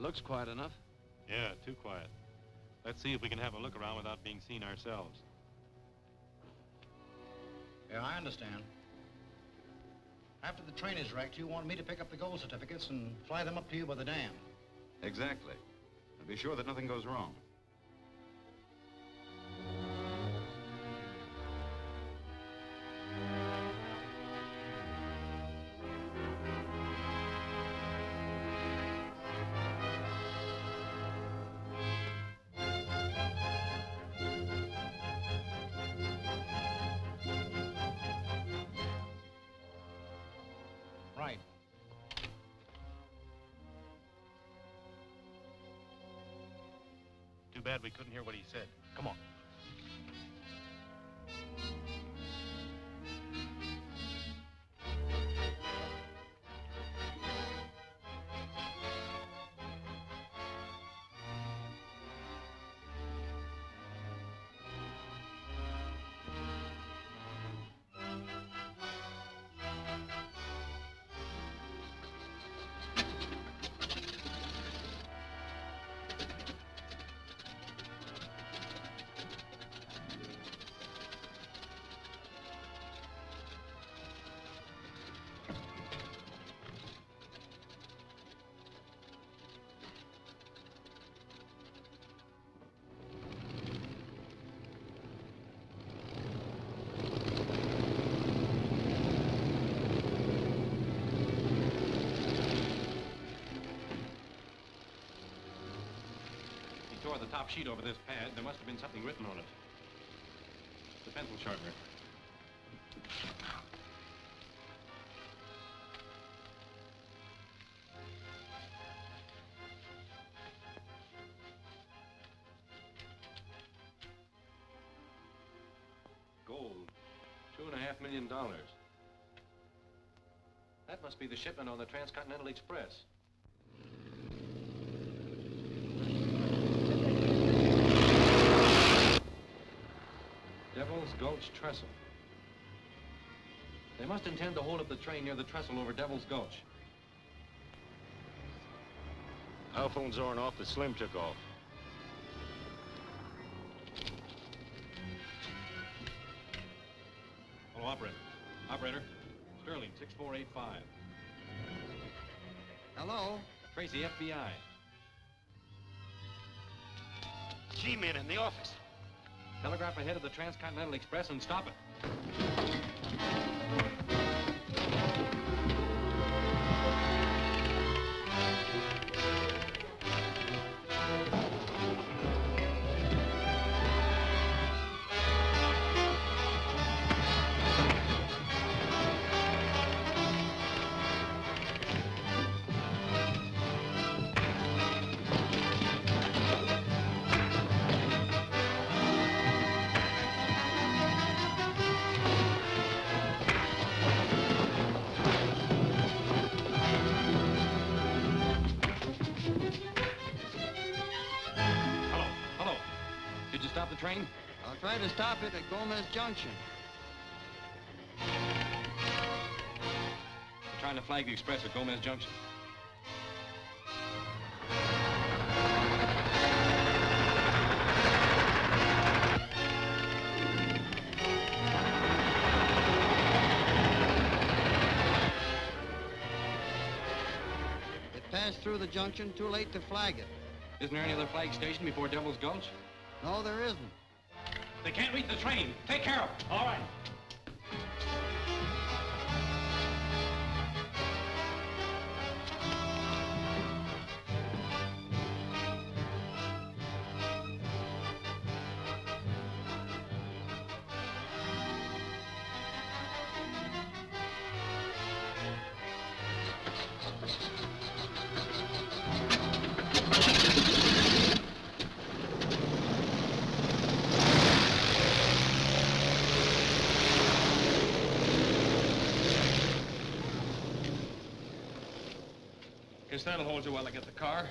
S20: Looks quiet enough.
S19: Yeah, too quiet. Let's see if we can have a look around without being seen ourselves.
S17: Yeah, I understand. After the train is wrecked, you want me to pick up the gold certificates and fly them up to you by the dam.
S9: Exactly. And be sure that nothing goes wrong.
S17: Right.
S19: Too bad we couldn't hear what he said. Come on.
S4: Tore the top sheet over this pad. There must have been something written on it. The pencil sharpener. Gold. $2.5 million. That must be the shipment on the Transcontinental Express. Gulch trestle. They must intend to hold up the train near the trestle over Devil's Gulch.
S19: I'll phone Zanoff that Slim took off.
S4: Hello, operator. Operator, Sterling, 6485.
S3: Hello?
S4: Tracy, FBI.
S16: G-men in the office.
S4: Telegraph ahead of the Transcontinental Express and stop it. Did you stop the train?
S3: I'll try to stop it at Gomez Junction.
S4: We're trying to flag the express at Gomez Junction.
S3: It passed through the junction, too late to flag it.
S4: Isn't there any other flag station before Devil's Gulch?
S3: No, there isn't.
S4: They can't reach the train. Take care of it. All right. Guess that'll hold you while I get the car.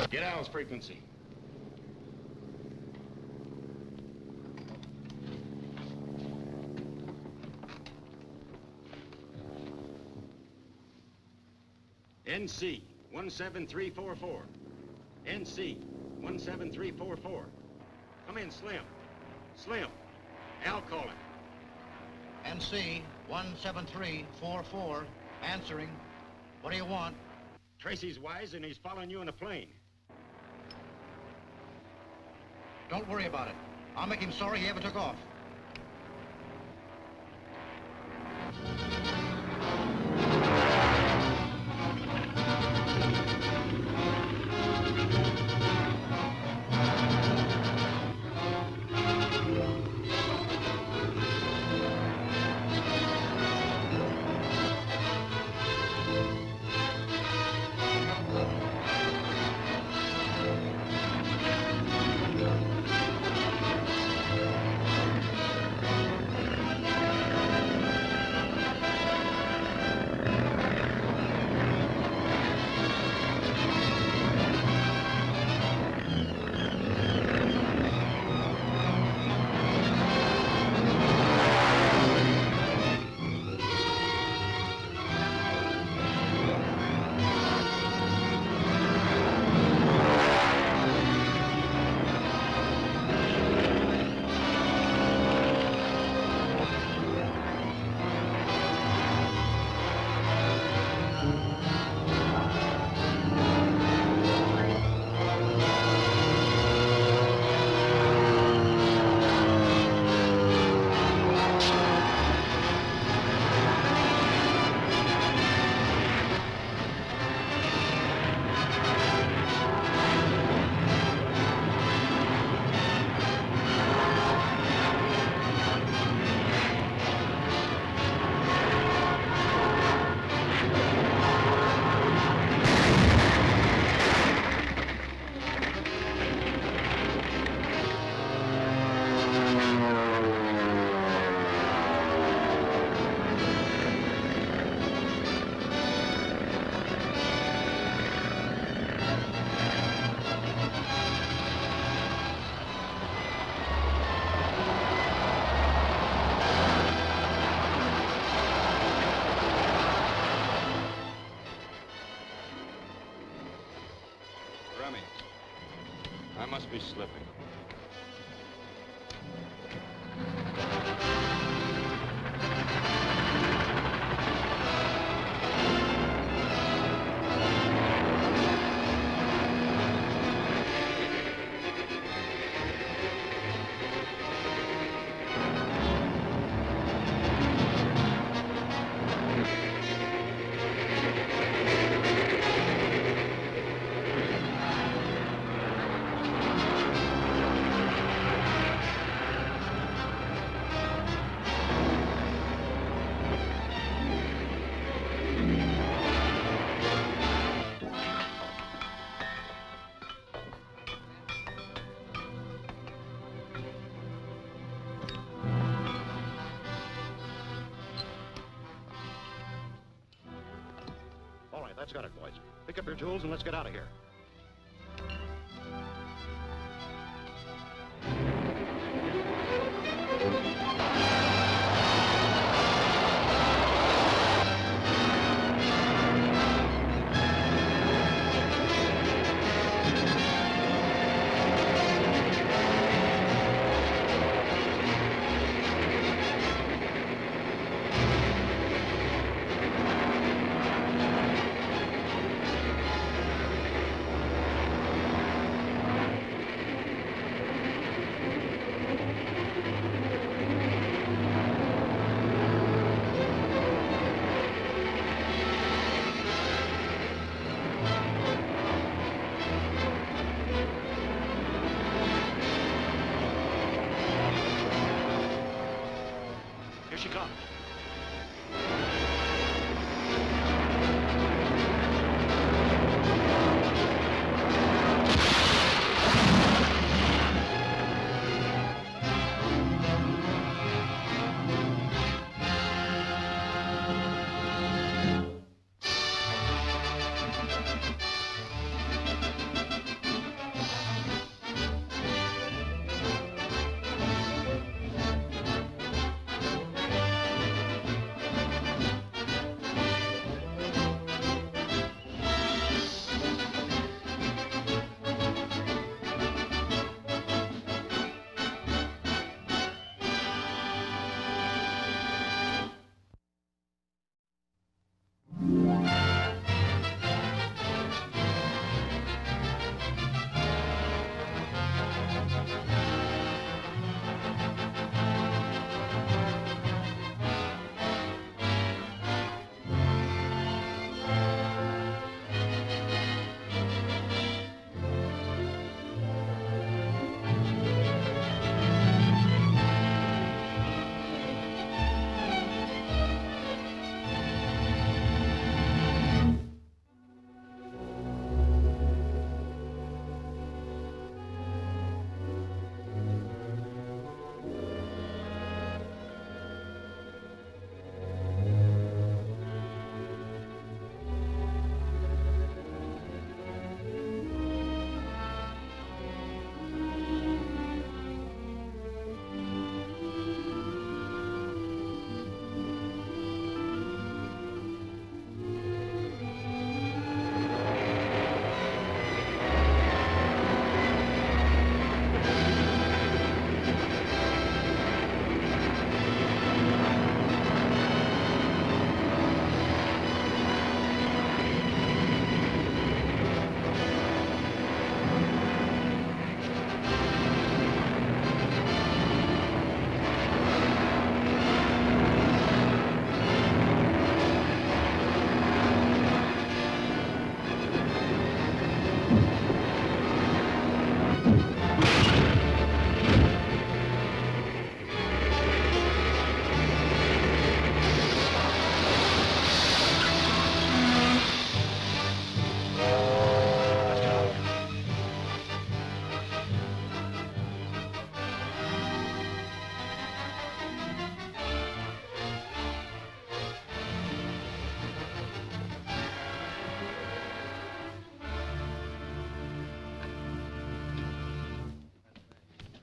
S19: Get Al's frequency. NC 17344. NC 17344. Come in, Slim. Slim. Al calling.
S17: NC 17344. Answering. What do you want?
S19: Tracy's wise and he's following you in a plane.
S17: Don't worry about it. I'll make him sorry he ever took off.
S19: coming. I must be slipping.
S17: All right, that's got it, boys. Pick up your tools and let's get out of here. Here she comes.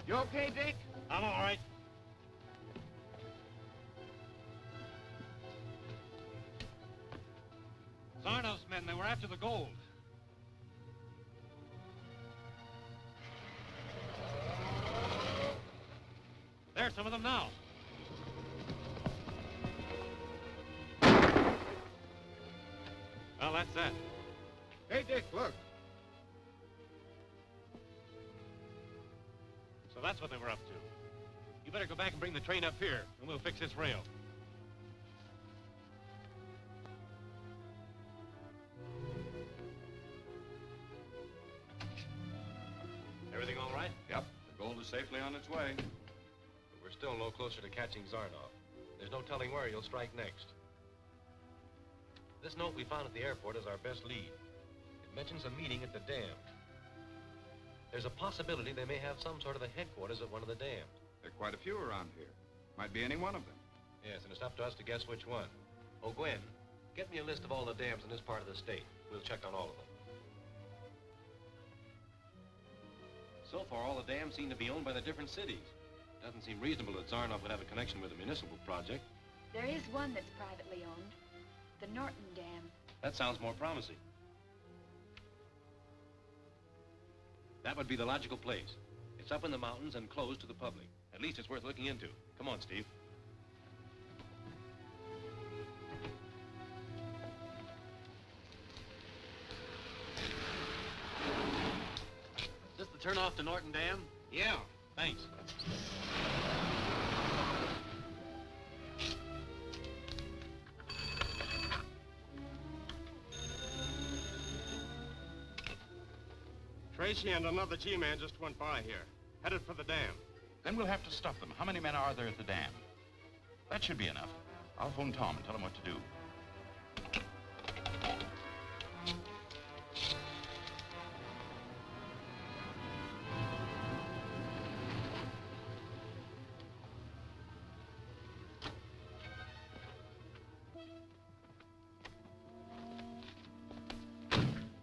S16: You okay, Dick?
S17: I'm all right.
S16: Zanoff's men, they were after the gold.
S19: some of them now. Well, that's that.
S17: Hey, Dick, look.
S19: So that's what they were up to. You better go back and bring the train up here, and we'll fix this rail. Everything all right?
S2: Yep, the gold is safely on its way.
S4: But we're still no closer to catching Zanoff. There's no telling where he'll strike next. This note we found at the airport is our best lead. It mentions a meeting at the dam. There's a possibility they may have some sort of a headquarters at one of the dams.
S9: There are quite a few around here. Might be any one of them.
S4: Yes, and it's up to us to guess which one. Oh, Gwen, get me a list of all the dams in this part of the state. We'll check on all of them. So far, all the dams seem to be owned by the different cities. It doesn't seem reasonable that Zanoff would have a connection with a municipal project.
S5: There is one that's privately owned, the Norton Dam.
S4: That sounds more promising. That would be the logical place. It's up in the mountains and closed to the public. At least it's worth looking into. Come on, Steve. Is this the turnoff to Norton Dam?
S3: Yeah.
S4: Thanks.
S19: Tracy and another G-man just went by here, headed for the dam.
S11: Then we'll have to stop them. How many men are there at the dam? That should be enough. I'll phone Tom and tell him what to do.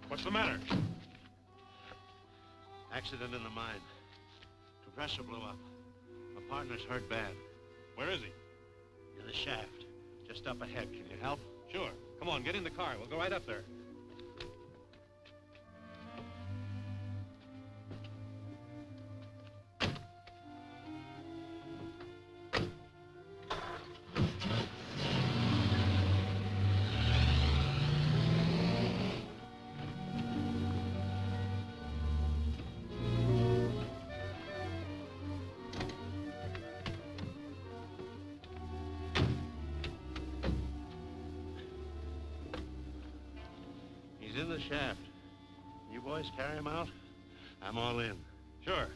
S19: What's the matter?
S17: Accident in the mine. Compressor blew up. My partner's hurt bad.
S19: Where is he?
S17: In the shaft. Just up ahead. Can you help?
S19: Sure. Come on, get in the car. We'll go right up there.
S17: He's in the shaft. You boys carry him out? I'm all in.
S19: Sure.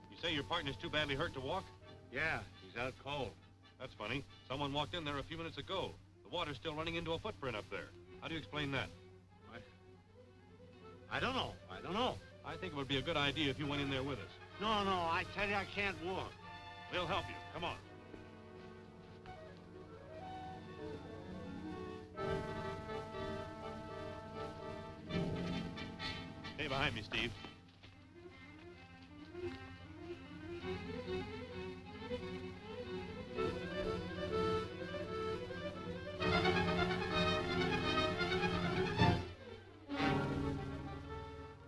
S19: You say your partner's too badly hurt to walk?
S17: Yeah, he's out cold.
S19: That's funny. Someone walked in there a few minutes ago. The water's still running into a footprint up there. How do you explain that?
S17: I don't know. I don't know.
S19: I think it would be a good idea if you went in there with us.
S17: No, I tell you I can't walk.
S19: We'll help you. Come on. Stay behind me, Steve.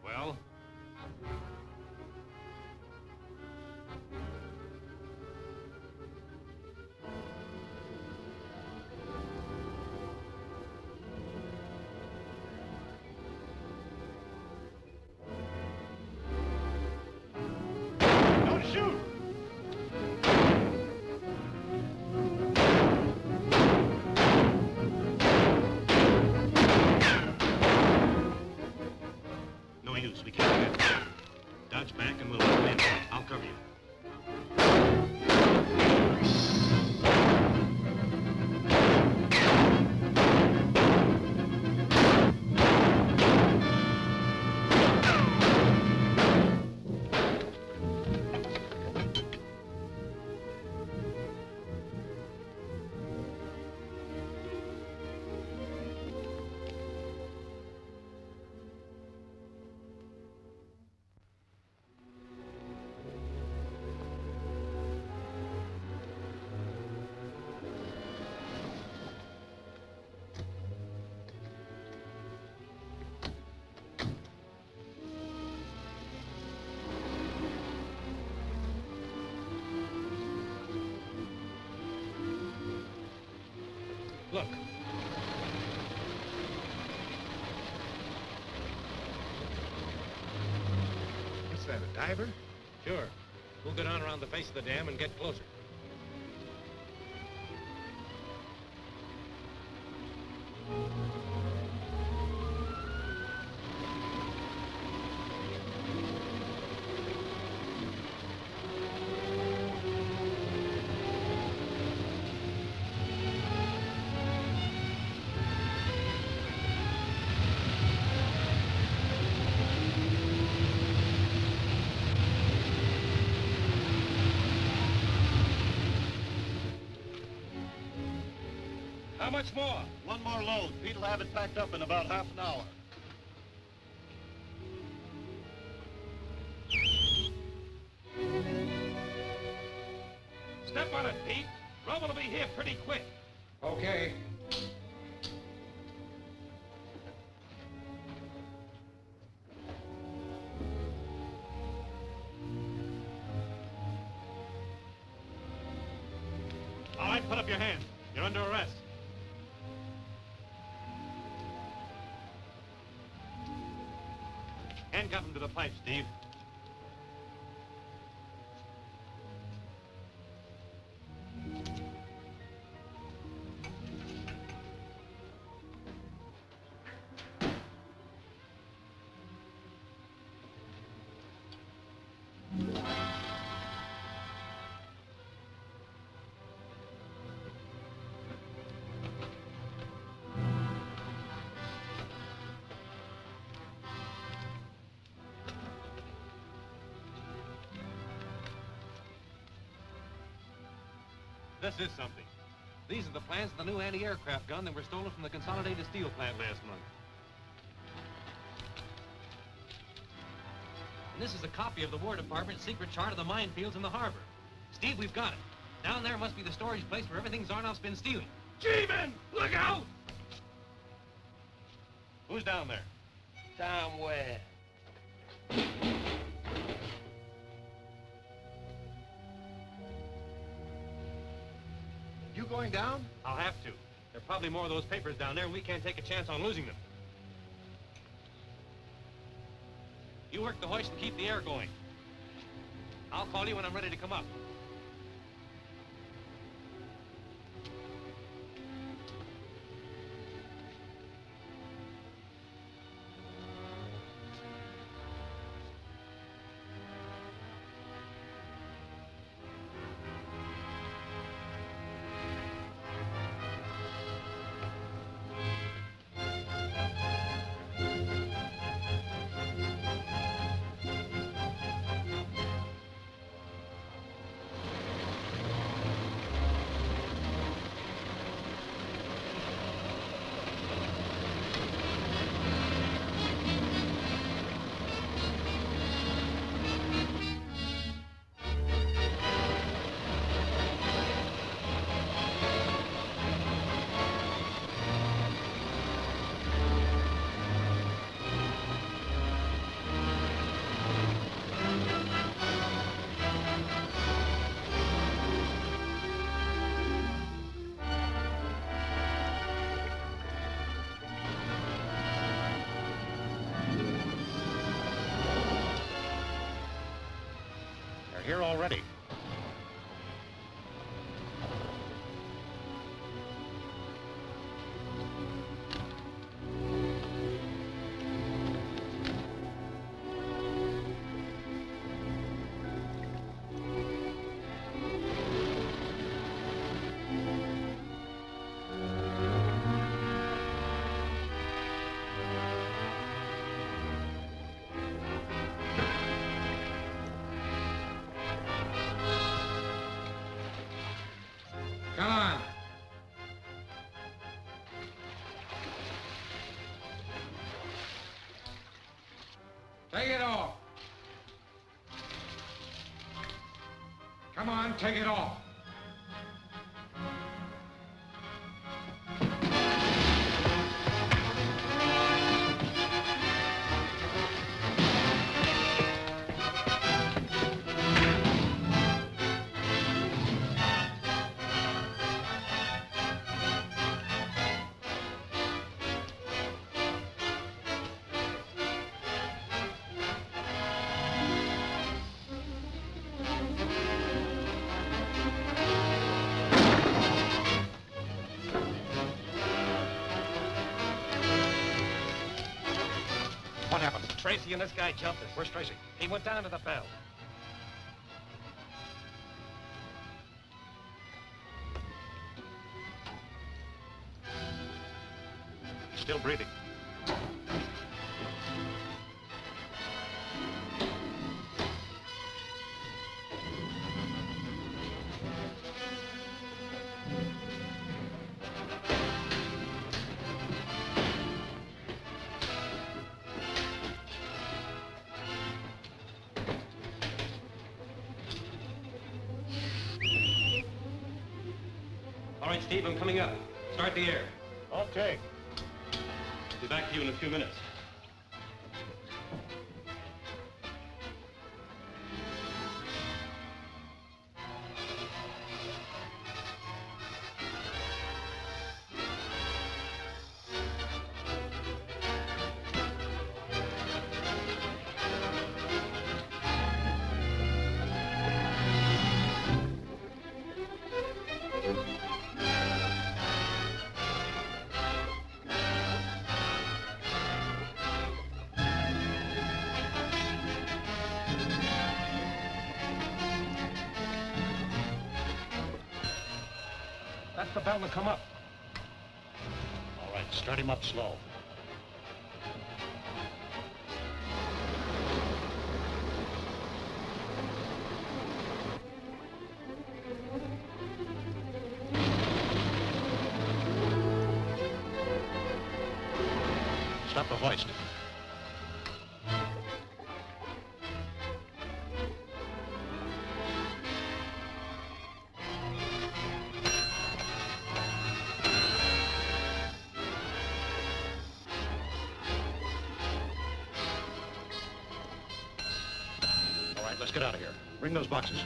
S19: Well? Don't shoot! No use, we can't get it. Dodge back and we'll let him in. I'll cover you. Look.
S10: What's that, a diver?
S19: Sure. We'll go down around the face of the dam and get closer. How much more?
S17: One more load. Pete'll have it packed up in about half an hour.
S19: Step on it, Pete. Rubble will be here pretty quick.
S15: Okay.
S19: All right, put up your hands. You're under arrest. Handcuff him to the pipe, Steve. This is something. These are the plans of the new anti-aircraft gun that were stolen from the Consolidated Steel plant last month. And this is a copy of the War Department's secret chart of the minefields in the harbor. Steve, we've got it. Down there must be the storage place for everything Zanoff's been stealing. G-men, look out! Who's down there?
S16: Somewhere.
S10: You going down?
S19: I'll have to. There are probably more of those papers down there, and we can't take a chance on losing them. You work the hoist and keep the air going. I'll call you when I'm ready to come up. They're here already.
S15: Come on. Take it off. Come on, take it off.
S18: Tracy and this guy jumped us.
S15: Where's Tracy?
S18: He went down to the bell.
S17: Still breathing.
S19: All right, Steve, I'm coming up. Start the air.
S17: Okay.
S19: Be back to you in a few minutes.
S18: That's the bell to come up.
S17: All right, start him up slow. Stop the hoist. All right, let's get out of here. Bring those boxes.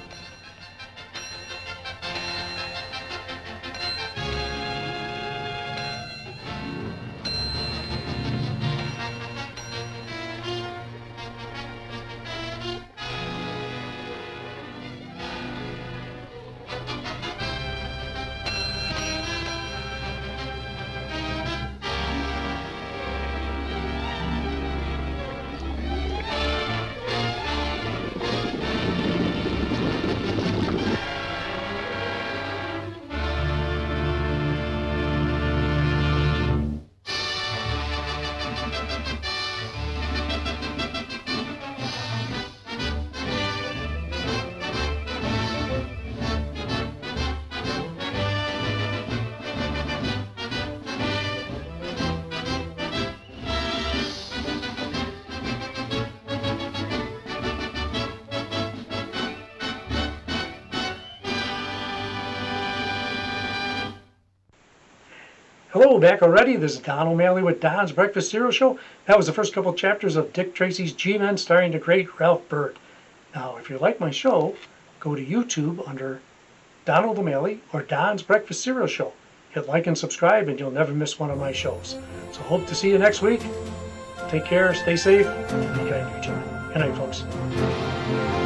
S1: Hello, back already. This is Don O'Malley with Don's Breakfast Cereal Show. That was the first couple chapters of Dick Tracy's G-Men starring the great Ralph Byrd. Now, if you like my show, go to YouTube under Donald O'Malley or Don's Breakfast Cereal Show. Hit like and subscribe and you'll never miss one of my shows. So hope to see you next week. Take care, stay safe, and be kind to each other. Good night, folks.